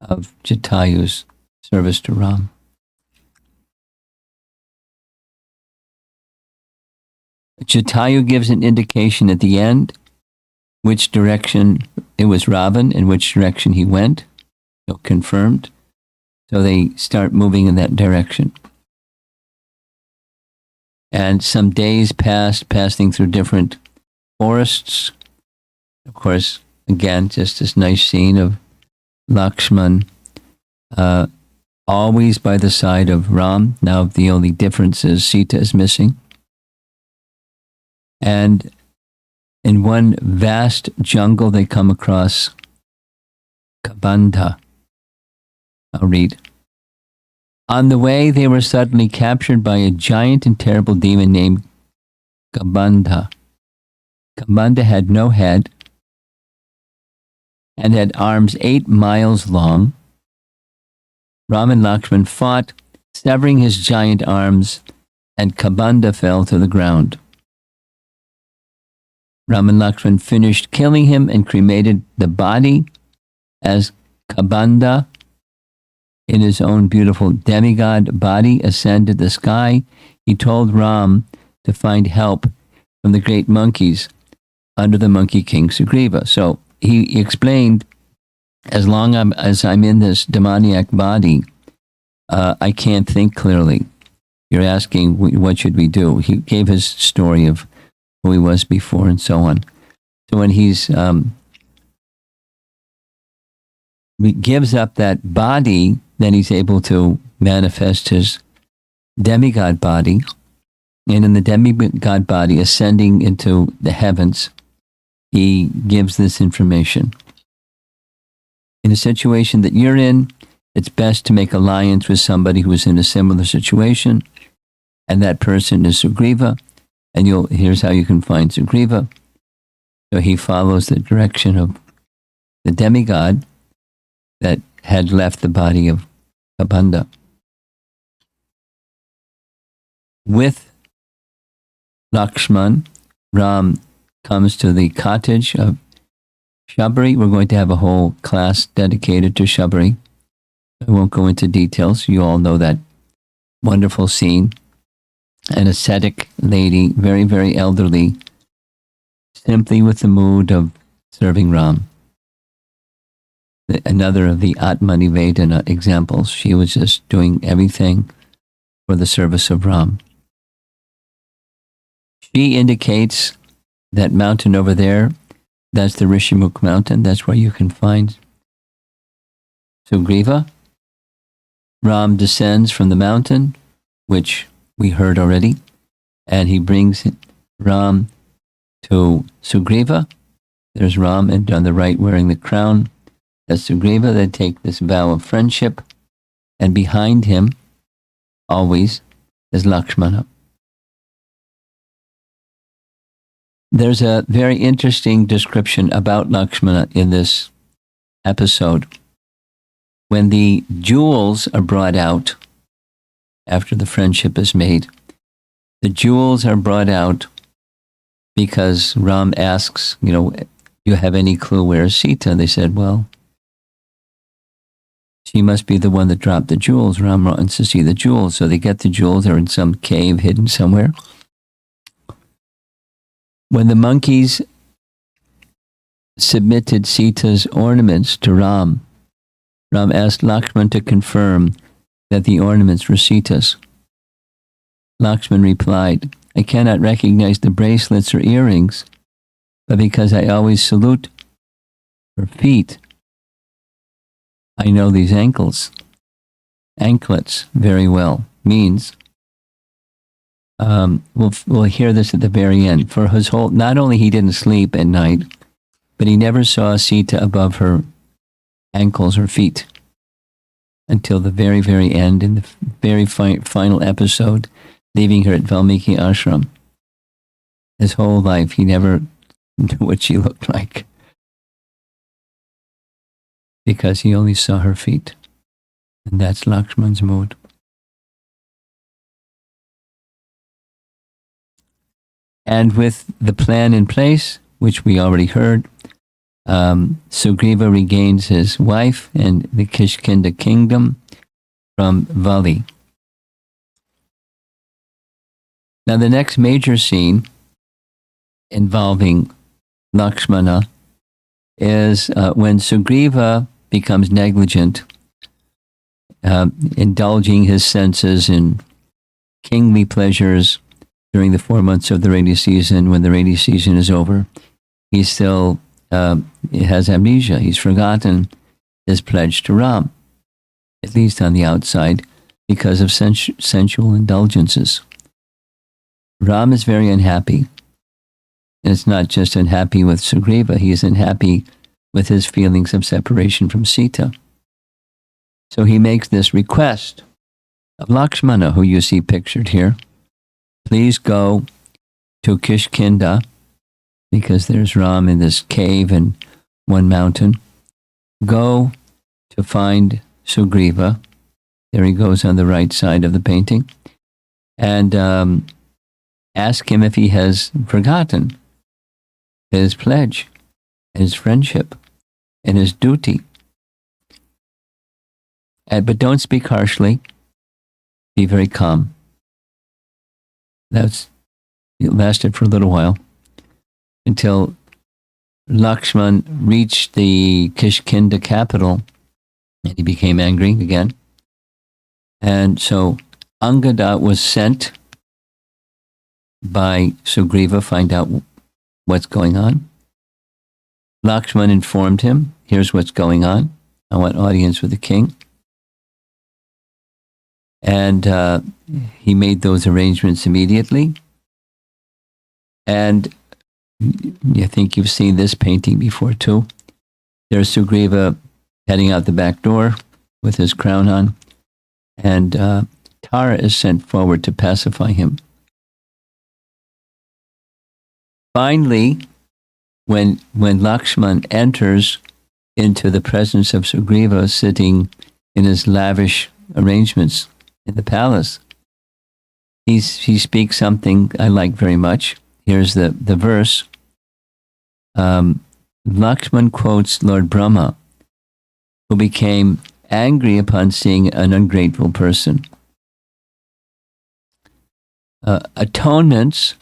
of Jatayu's service to Ram. Jatayu gives an indication at the end which direction it was Ravan and which direction he went. So confirmed. So they start moving in that direction. And some days passed, passing through different forests. Of course, again, just this nice scene of Lakshman always by the side of Ram. Now the only difference is Sita is missing. And in one vast jungle, they come across Kabandha. I'll read. On the way, they were suddenly captured by a giant and terrible demon named Kabandha. Kabandha had no head and had arms 8 miles long. Ram and Lakshman fought, severing his giant arms, and Kabandha fell to the ground. Ram and Lakshman finished killing him and cremated the body as Kabandha, in his own beautiful demigod body, ascended the sky. He told Ram to find help from the great monkeys under the monkey king Sugriva. So he explained, as long as I'm in this demoniac body, I can't think clearly. You're asking, what should we do? He gave his story of who he was before and so on. So when he gives up that body, then he's able to manifest his demigod body. And in the demigod body, ascending into the heavens, he gives this information. In a situation that you're in, it's best to make alliance with somebody who is in a similar situation, and that person is Sugriva. And here's how you can find Sugriva. So he follows the direction of the demigod that had left the body of Kabandha. With Lakshman, Ram comes to the cottage of Shabari. We're going to have a whole class dedicated to Shabari. I won't go into details. You all know that wonderful scene. An ascetic lady, very, very elderly, simply with the mood of serving Ram. Another of the Atma-nivedana examples. She was just doing everything for the service of Ram. She indicates that mountain over there, that's the Rishimukh mountain. That's where you can find Sugriva. Ram descends from the mountain, which we heard already, and he brings Ram to Sugriva. There's Ram, and on the right wearing the crown. That's Sugriva. They take this vow of friendship, and behind him, always, is Lakshmana. There's a very interesting description about Lakshmana in this episode. When the jewels are brought out after the friendship is made, the jewels are brought out because Ram asks, do you have any clue where is Sita? And they said, well, she must be the one that dropped the jewels. Ram wants to see the jewels. So they get the jewels. They're in some cave hidden somewhere. When the monkeys submitted Sita's ornaments to Ram, Ram asked Lakshman to confirm that the ornaments were Sita's. Lakshman replied, I cannot recognize the bracelets or earrings, but because I always salute her feet, I know these anklets very well. Means, we'll hear this at the very end. For his whole, not only he didn't sleep at night, but he never saw Sita above her ankles or feet until the very, very end, in the very final episode, leaving her at Valmiki Ashram. His whole life, he never knew what she looked like because he only saw her feet. And that's Lakshman's mood. And with the plan in place, which we already heard, Sugriva regains his wife and the Kishkinda kingdom from Vali. Now the next major scene involving Lakshmana is when Sugriva becomes negligent, indulging his senses in kingly pleasures during the 4 months of the rainy season. When the rainy season is over, he still has amnesia. He's forgotten his pledge to Ram, at least on the outside, because of sensual indulgences. Ram is very unhappy. And it's not just unhappy with Sugriva, he is unhappy with his feelings of separation from Sita. So he makes this request of Lakshmana, who you see pictured here. Please go to Kishkinda, because there's Ram in this cave in one mountain. Go to find Sugriva. There he goes on the right side of the painting. And ask him if he has forgotten his pledge, his friendship, and his duty. But don't speak harshly. Be very calm. It lasted for a little while until Lakshman reached the Kishkinda capital, and he became angry again. And so Angada was sent by Sugriva, find out what's going on. Lakshman informed him, here's what's going on. I want audience with the king. And he made those arrangements immediately. And I think you've seen this painting before too. There's Sugriva heading out the back door with his crown on. And Tara is sent forward to pacify him. Finally, when Lakshman enters into the presence of Sugriva sitting in his lavish arrangements in the palace, he speaks something I like very much. Here's the verse. Lakshman quotes Lord Brahma, who became angry upon seeing an ungrateful person. Atonements,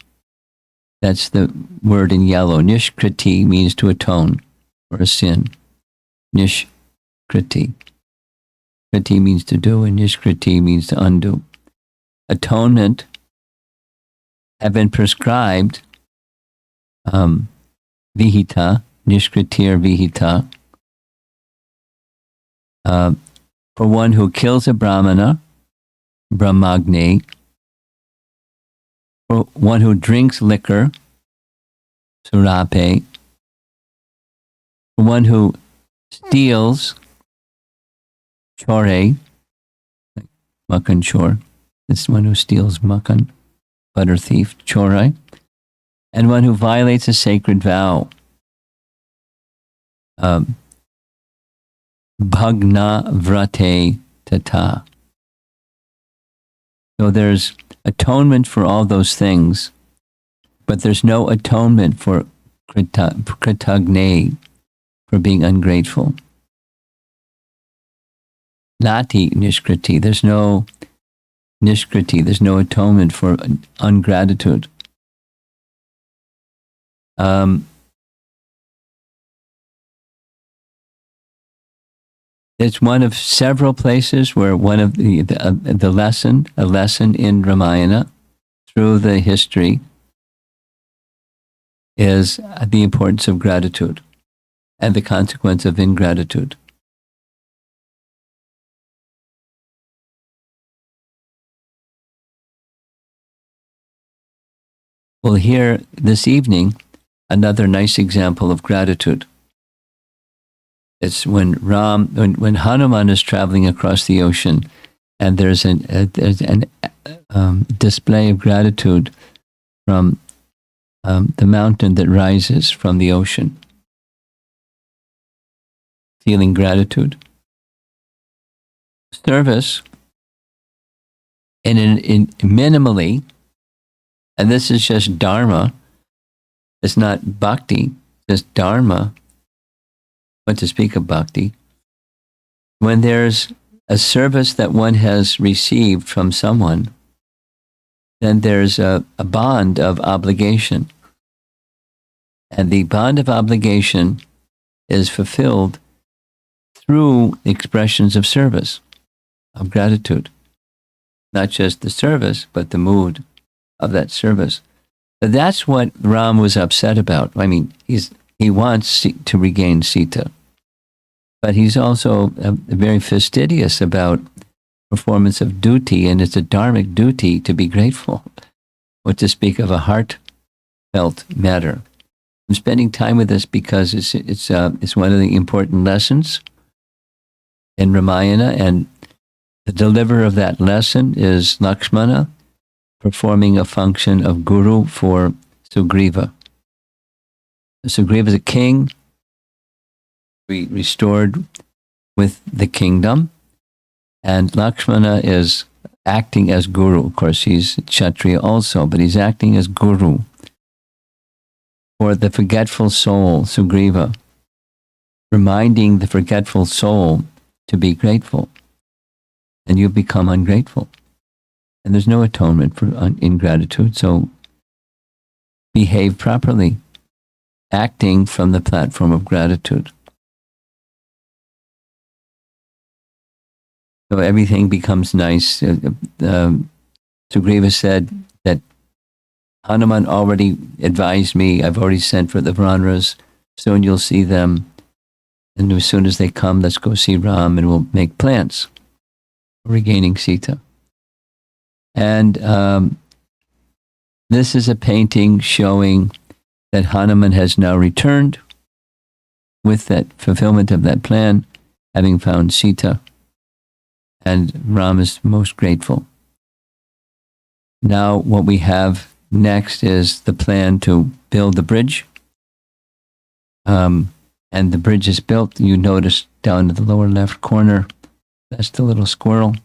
that's the word in yellow. Nishkriti means to atone for a sin. Nishkriti. Kriti means to do, and Nishkriti means to undo. Atonement have been prescribed, vihita, Nishkritir vihita, for one who kills a Brahmana, Brahmagni, for one who drinks liquor, Surape, for one who steals, Chore, like Makan Chor. It's one who steals Makan, butter thief, Chore, and one who violates a sacred vow, Bhagna Vrate Tata. So there's atonement for all those things, but there's no atonement for Kritagne, for being ungrateful. Nati Nishkriti, there's no Nishkriti, there's no atonement for ungratitude. It's one of several places where one of a lesson in Ramayana through the history is the importance of gratitude and the consequence of ingratitude. We'll hear this evening another nice example of gratitude. It's when Hanuman is traveling across the ocean, and there's an display of gratitude from the mountain that rises from the ocean. Feeling gratitude. Service, in minimally, and this is just dharma, it's not bhakti, just dharma, but to speak of bhakti. When there's a service that one has received from someone, then there's a bond of obligation. And the bond of obligation is fulfilled through expressions of service, of gratitude. Not just the service, but the mood of that service. But that's what Ram was upset about. I mean, he wants to regain Sita, but he's also very fastidious about performance of duty, and it's a dharmic duty to be grateful, or to speak of a heartfelt matter. I'm spending time with this because it's one of the important lessons in Ramayana, and the deliverer of that lesson is Laksmana, performing a function of guru for Sugriva. Sugriva is a king, restored with the kingdom, and Lakshmana is acting as guru. Of course, he's Kshatriya also, but he's acting as guru for the forgetful soul, Sugriva, reminding the forgetful soul to be grateful, and you become ungrateful. And there's no atonement for ingratitude, so behave properly, acting from the platform of gratitude. So everything becomes nice. Sugriva said that Hanuman already advised me, I've already sent for the Vanaras, soon you'll see them, and as soon as they come, let's go see Ram and we'll make plans for regaining Sita. And this is a painting showing that Hanuman has now returned with that fulfillment of that plan, having found Sita. And Ram is most grateful. Now what we have next is the plan to build the bridge. And the bridge is built. You notice down in the lower left corner, that's the little squirrel.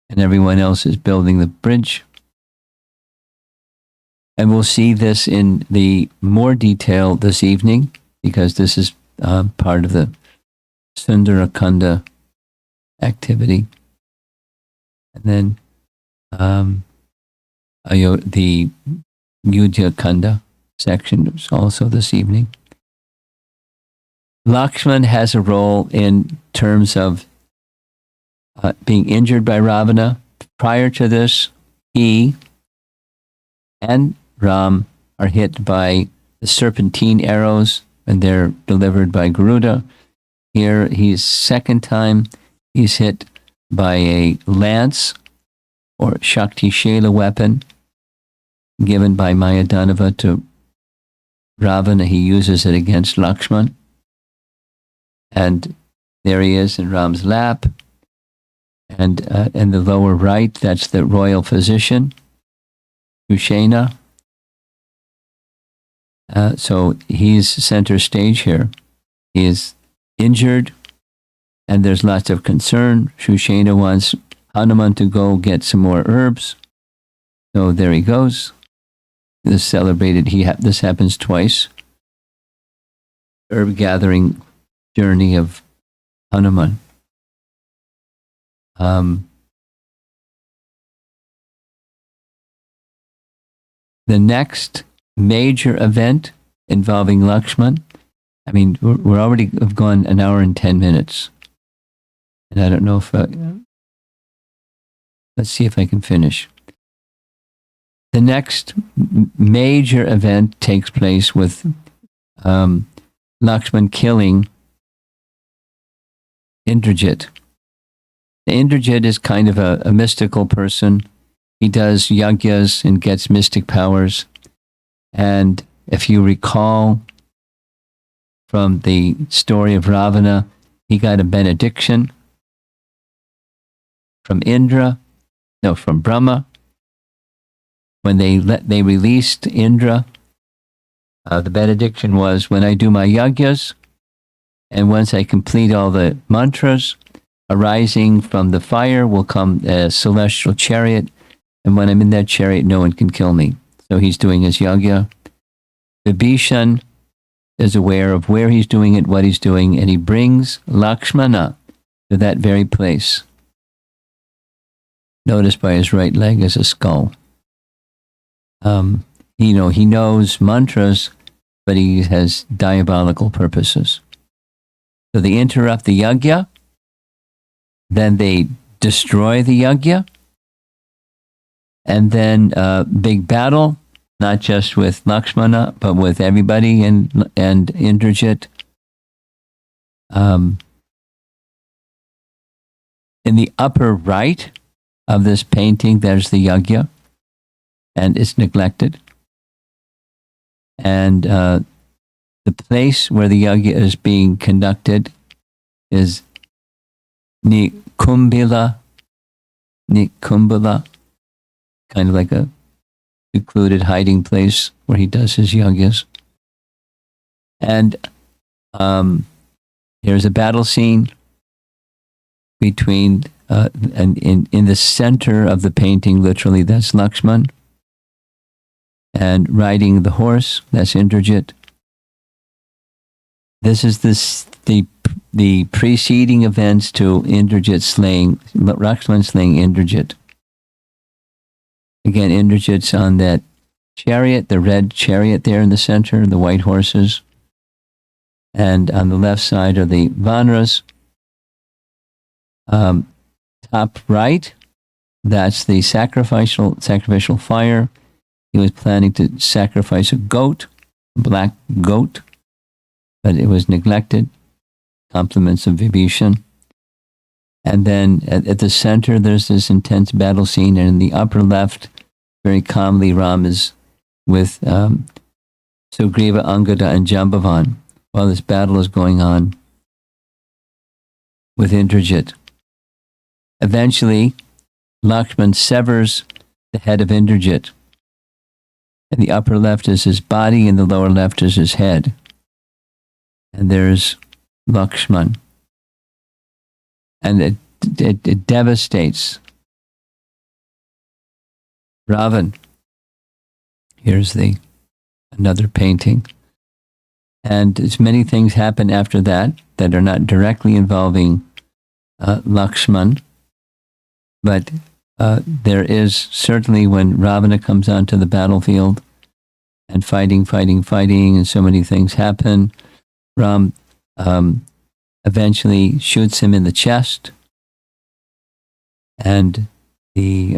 And everyone else is building the bridge. And we'll see this in the more detail this evening, because this is part of the Sundarakanda activity. And then the Yudhya section is also this evening. Lakshman has a role in terms of being injured by Ravana. Prior to this, he and Ram are hit by the serpentine arrows, and they're delivered by Garuda. Here, he's second time He's hit by a lance or Shakti Shela weapon given by Mayadanava to Ravana. He uses it against Lakshman. And there he is in Ram's lap. And in the lower right, that's the royal physician, Sushena. So he's center stage here. He is injured, and there's lots of concern. Sushena wants Hanuman to go get some more herbs. So there he goes. This celebrated. This happens twice. Herb gathering journey of Hanuman. The next major event involving Lakshman. I mean, we're already have gone an hour and 10 minutes, and I don't know if. Let's see if I can finish. The next major event takes place with Lakshman killing Indrajit. Indrajit is kind of a mystical person. He does yagyas and gets mystic powers. And if you recall from the story of Ravana, he got a benediction from Brahma. When they released Indra, the benediction was, when I do my yagyas, and once I complete all the mantras, arising from the fire will come a celestial chariot, and when I'm in that chariot, no one can kill me. So he's doing his yagya. Vibhishan is aware of where he's doing it, what he's doing, and he brings Lakshmana to that very place. Notice by his right leg is a skull. He knows mantras, but he has diabolical purposes. So they interrupt the yagya, then they destroy the yagya, and then big battle, not just with Lakshmana, but with everybody and Indrajit. In the upper right of this painting, there's the yagya, and it's neglected. And the place where the yagya is being conducted is Nikumbila, kind of like a secluded hiding place where he does his yagyas. And here's a battle scene between, and in the center of the painting, literally, that's Lakshman. And riding the horse, that's Indrajit. This is the preceding events to Lakshman slaying Indrajit. Again, Indrajit's on that chariot, the red chariot there in the center, the white horses. And on the left side are the Vanaras. Top right, that's the sacrificial fire. He was planning to sacrifice a goat, a black goat, but it was neglected. Compliments of Vibhishan. And then at the center, there's this intense battle scene. And in the upper left, very calmly, Ram is with Sugriva, Angada, and Jambavan while this battle is going on with Indrajit. Eventually, Lakshman severs the head of Indrajit. And the upper left is his body, and the lower left is his head. And there's Lakshman. And it devastates Ravan. Here's another painting. And as many things happen after that are not directly involving Lakshman. But there is certainly when Ravana comes onto the battlefield and fighting, and so many things happen. Ram eventually shoots him in the chest, and the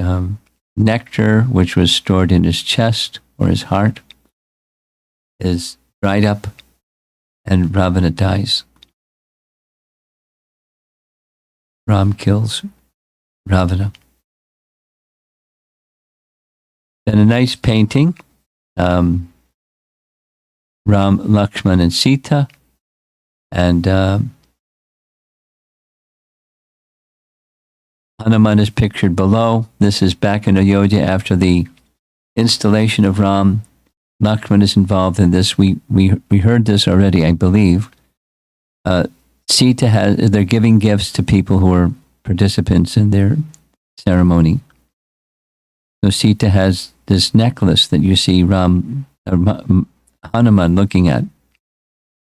nectar, which was stored in his chest or his heart, is dried up, and Ravana dies. Ram kills Ravana. Then a nice painting, Ram, Lakshman, and Sita, and Hanuman is pictured below. This is back in Ayodhya after the installation of Ram. Lakshman is involved in this. We heard this already, I believe. Sita they're giving gifts to people who are participants in their ceremony. So Sita has this necklace that you see Hanuman looking at.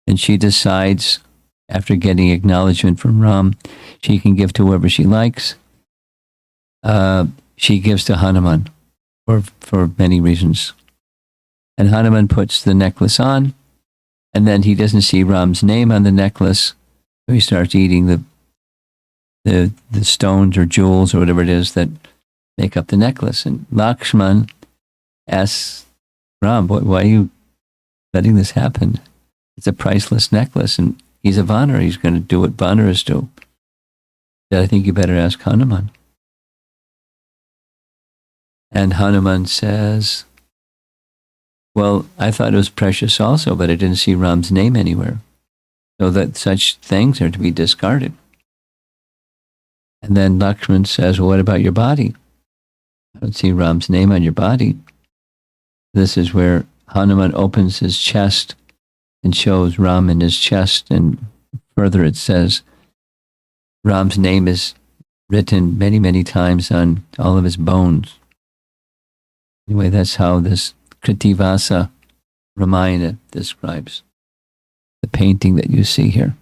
And she decides, after getting acknowledgement from Ram, she can give to whoever she likes. She gives to Hanuman for many reasons. And Hanuman puts the necklace on, and then he doesn't see Ram's name on the necklace, so he starts eating the stones or jewels or whatever it is that make up the necklace. And Lakshman asks Ram, why are you letting this happen? It's a priceless necklace, and he's a Vanar. He's going to do what Vanaras do. Said, I think you better ask Hanuman. And Hanuman says, well, I thought it was precious also, but I didn't see Ram's name anywhere. So that such things are to be discarded. And then Lakshman says, well, what about your body? I don't see Ram's name on your body. This is where Hanuman opens his chest and shows Ram in his chest. And further it says, Ram's name is written many, many times on all of his bones. Anyway, that's how this Kritivasa Ramayana describes the painting that you see here.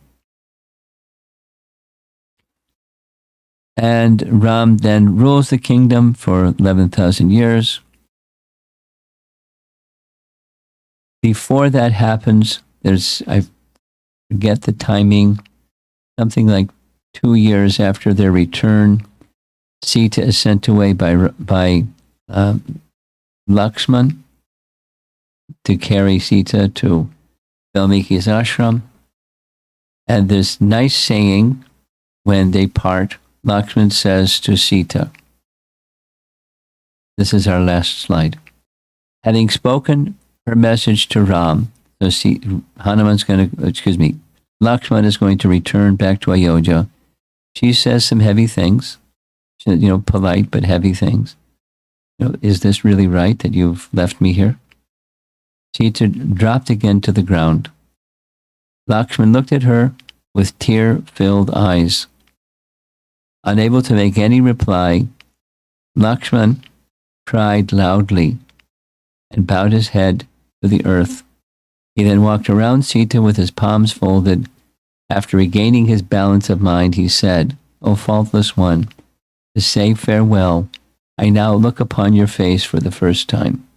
And Ram then rules the kingdom for 11,000 years. Before that happens, I forget the timing, something like 2 years after their return, Sita is sent away by Laksmana to carry Sita to Valmiki's ashram. And this nice saying, when they part, Laksmana says to Sita, this is our last slide. Having spoken her message to Ram, so Lakshmana is going to return back to Ayodhya. She says some heavy things, polite but heavy things. Is this really right that you've left me here? Sita dropped again to the ground. Lakshman looked at her with tear-filled eyes. Unable to make any reply, Lakshman cried loudly and bowed his head to the earth. He then walked around Sita with his palms folded. After regaining his balance of mind, he said, O faultless one, to say farewell, I now look upon your face for the first time.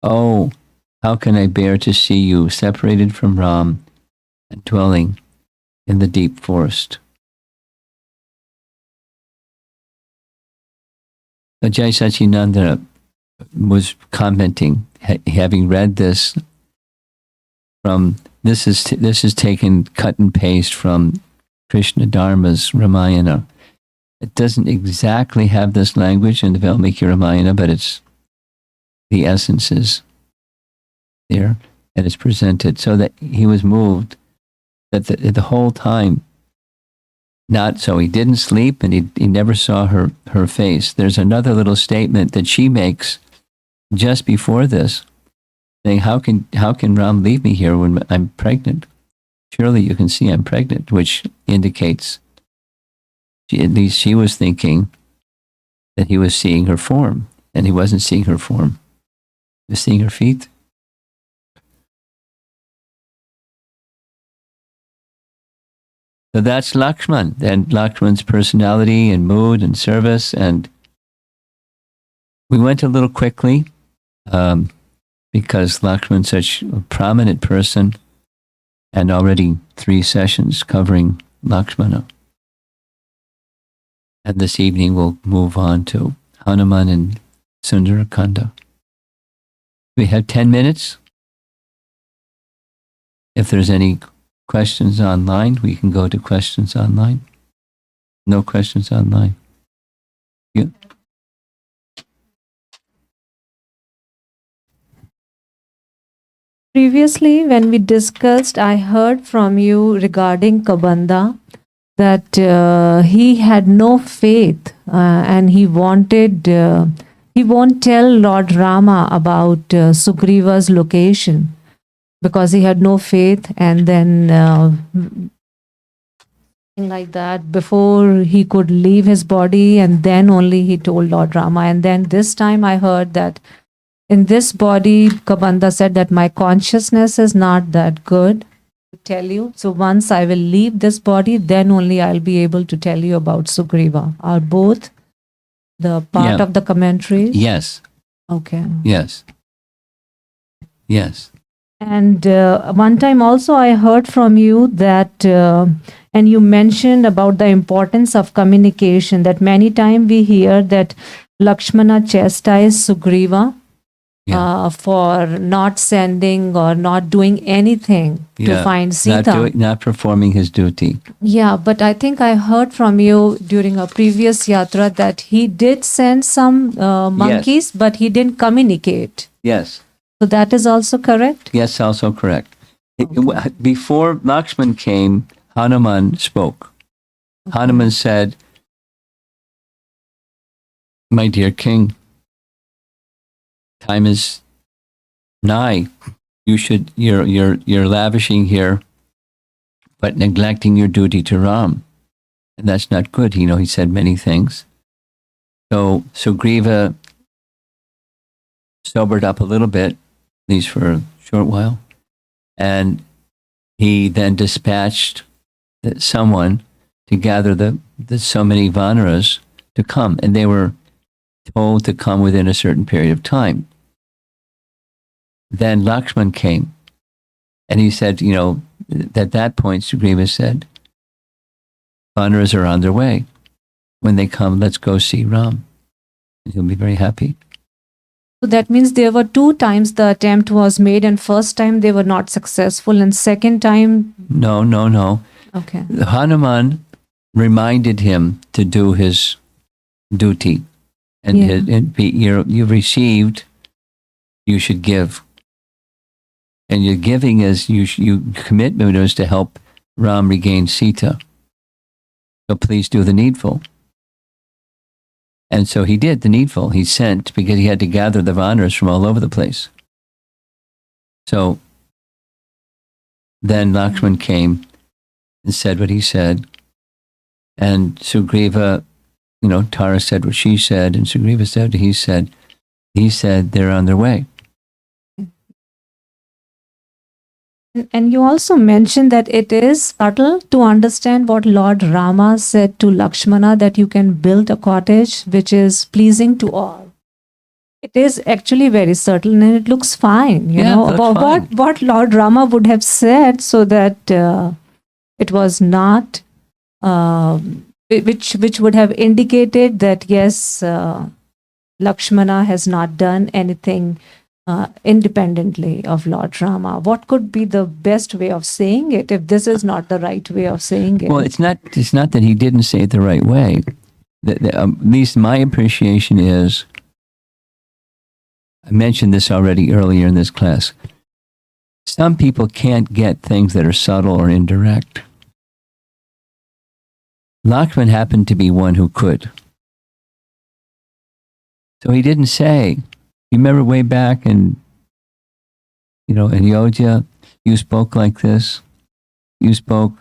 Oh, how can I bear to see you separated from Ram and dwelling in the deep forest? Jai Sachinanda was commenting, having read this from, this is taken cut and paste from Krishna Dharma's Ramayana. It doesn't exactly have this language in the Valmiki Ramayana, but the essence is there and it's presented, so that he was moved that the whole time, not so he didn't sleep and he never saw her face. There's another little statement that she makes just before this, saying, how can Ram leave me here when I'm pregnant? Surely you can see I'm pregnant, which indicates at least she was thinking that he was seeing her form, and he wasn't seeing her form. He was seeing her feet. So that's Lakshman, and Lakshman's personality and mood and service. And we went a little quickly because Lakshman's such a prominent person, and already 3 sessions covering Lakshmana. And this evening we'll move on to Hanuman and Sundarakanda. We have 10 minutes. If there's any questions online, we can go to questions online. No questions online. You? Previously, when we discussed, I heard from you regarding Kabanda that he had no faith and he won't tell Lord Rama about Sugriva's location because he had no faith, and then like that before he could leave his body, and then only he told Lord Rama. And then this time I heard that in this body, Kabanda said that my consciousness is not that good to tell you. So once I will leave this body, then only I'll be able to tell you about Sugriva. Are both the part Yeah. of the commentaries? Yes. Okay. Yes. Yes. And one time also I heard from you that, and you mentioned about the importance of communication, that many times we hear that Lakshmana chastised Sugriva for not sending or not doing anything to find Sita. Not performing his duty. Yeah, but I think I heard from you during a previous yatra that he did send some monkeys, but he didn't communicate. Yes. So that is also correct? Yes, also correct. Before Lakshman came, Hanuman spoke. Okay. Hanuman said, "My dear king, time is nigh. You're lavishing here, but neglecting your duty to Ram, and that's not good." He said many things. So Sugriva sobered up a little bit, at least for a short while, and he then dispatched someone to gather the so many Vanaras to come, and they were told to come within a certain period of time. Then Lakshman came, and he said, at that point, Sugriva said, Vanaras are on their way. When they come, let's go see Ram. And he'll be very happy. So that means there were 2 times the attempt was made, and first time they were not successful, and second time... No. Okay. Hanuman reminded him to do his duty. And you've received, you should give. And your giving is, your commitment is to help Ram regain Sita. So please do the needful. And so he did the needful. He sent, because he had to gather the Vanaras from all over the place. So then Lakshman came and said what he said. And Sugriva, Tara said what she said, and Sugriva said what he said they're on their way. And you also mentioned that it is subtle to understand what Lord Rama said to Lakshmana, that you can build a cottage which is pleasing to all. It is actually very subtle, and it looks fine, about what Lord Rama would have said, so that it was not, which would have indicated that yes, Lakshmana has not done anything independently of Lord Rama. What could be the best way of saying it if this is not the right way of saying it? Well, it's not that he didn't say it the right way. At least my appreciation is, I mentioned this already earlier in this class, some people can't get things that are subtle or indirect. Lakshman happened to be one who could. So he didn't say, you remember way back in Yodhya, you spoke like this. You spoke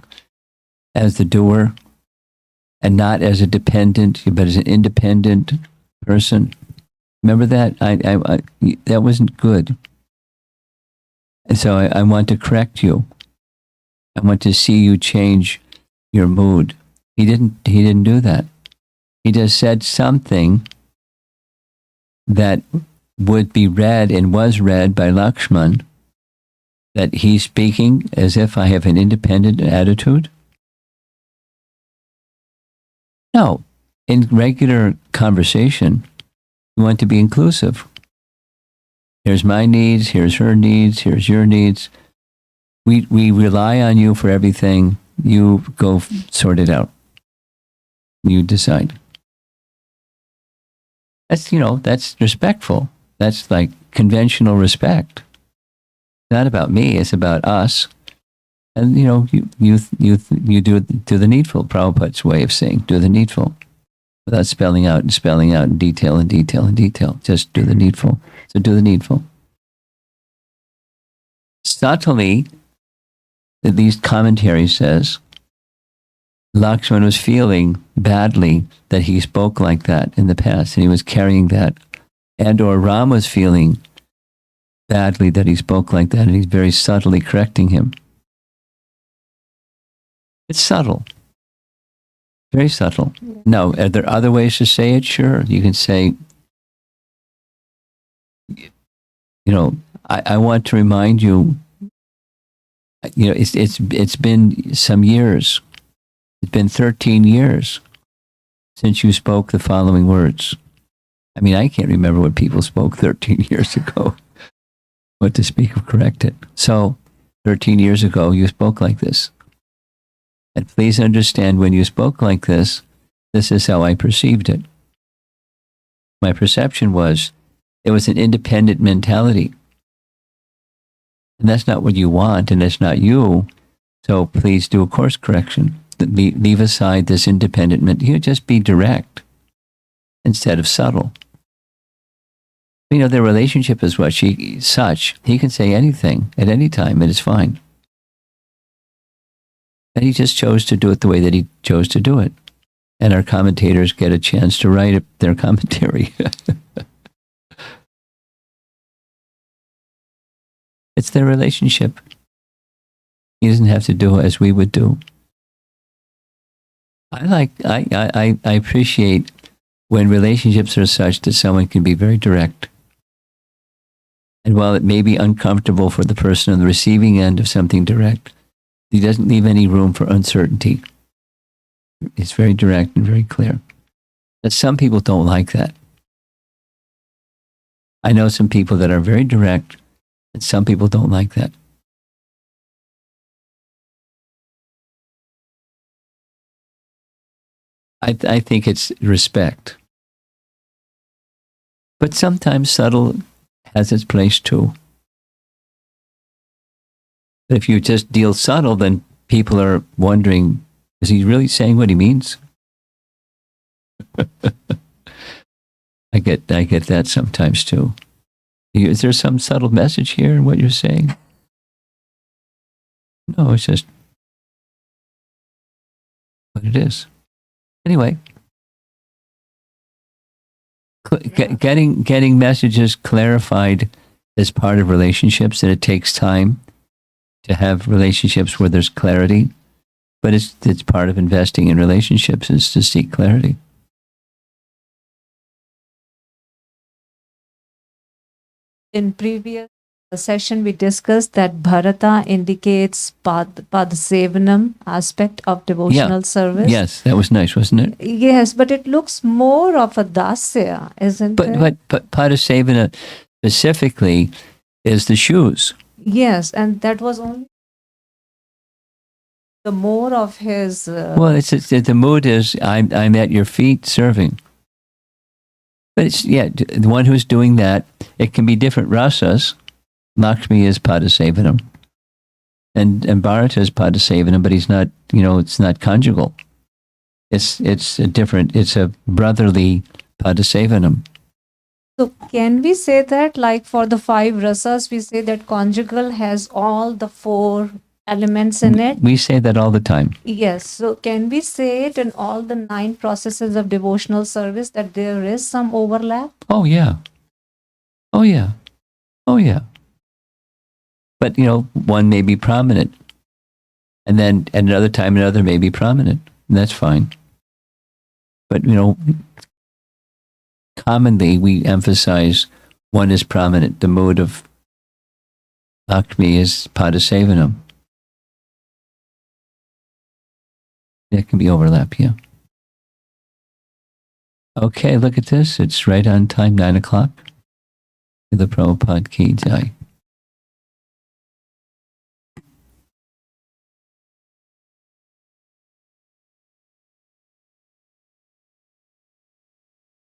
as the doer and not as a dependent, but as an independent person. Remember that? That wasn't good. And so I want to correct you. I want to see you change your mood. He didn't do that. He just said something that would be read and was read by Lakshman, that he's speaking as if I have an independent attitude. No, in regular conversation, we want to be inclusive. Here's my needs, here's her needs, here's your needs. We rely on you for everything. You go sort it out. You decide. That's, that's respectful. That's like conventional respect. Not about me, it's about us. And, you do the needful. Prabhupada's way of saying, do the needful. Without spelling out in detail. Just do the needful. So do the needful. Subtly, at least commentary says, Laksmana was feeling badly that he spoke like that in the past, and he was carrying that. And or Ram was feeling badly that he spoke like that, and he's very subtly correcting him. It's subtle. Very subtle. Now, are there other ways to say it? Sure. You can say, I want to remind you, it's been some years. It's been 13 years since you spoke the following words. I mean, I can't remember what people spoke 13 years ago. What to speak of correct it. So, 13 years ago, you spoke like this. And please understand, when you spoke like this is how I perceived it. My perception was, it was an independent mentality. And that's not what you want, and that's not you. So please do a course correction. Leave aside this independent mentality. Just be direct instead of subtle. Their relationship is such. He can say anything at any time, and it's fine. And he just chose to do it the way that he chose to do it. And our commentators get a chance to write their commentary. It's their relationship. He doesn't have to do as we would do. I appreciate when relationships are such that someone can be very direct. And while it may be uncomfortable for the person on the receiving end of something direct, he doesn't leave any room for uncertainty. It's very direct and very clear. But some people don't like that. I know some people that are very direct, and some people don't like that. I think it's respect. But sometimes subtle has its place too. But if you just deal subtle, then people are wondering, is he really saying what he means? I get that sometimes too. Is there some subtle message here in what you're saying? No, it's just what it is. Anyway, getting messages clarified is part of relationships, and it takes time to have relationships where there's clarity. But it's part of investing in relationships is to seek clarity. In previous session, we discussed that Bharata indicates Padsevanam aspect of devotional service. Yes, that was nice, wasn't it? Yes, but it looks more of a dasya, isn't it? But Padasevana specifically is the shoes. Yes, and that was only the more of his... well, the mood is, I'm at your feet serving. But it's, the one who's doing that, it can be different rasas. Lakshmi is Padasevanam. And Bharata is Padasevanam, but he's not, it's not conjugal. It's a brotherly Padasevanam. So can we say that, like for the 5 rasas, we say that conjugal has all the 4 elements in it? We say that all the time. Yes. So can we say it in all the 9 processes of devotional service that there is some overlap? Oh, yeah. Oh, yeah. Oh, yeah. But, one may be prominent. And then at another time, another may be prominent. And that's fine. But, commonly we emphasize one is prominent. The mode of Lakshmi is Padasevanam. There can be overlap, yeah. Okay, look at this. It's right on time, 9 o'clock. The Prabhupada Ki Jai.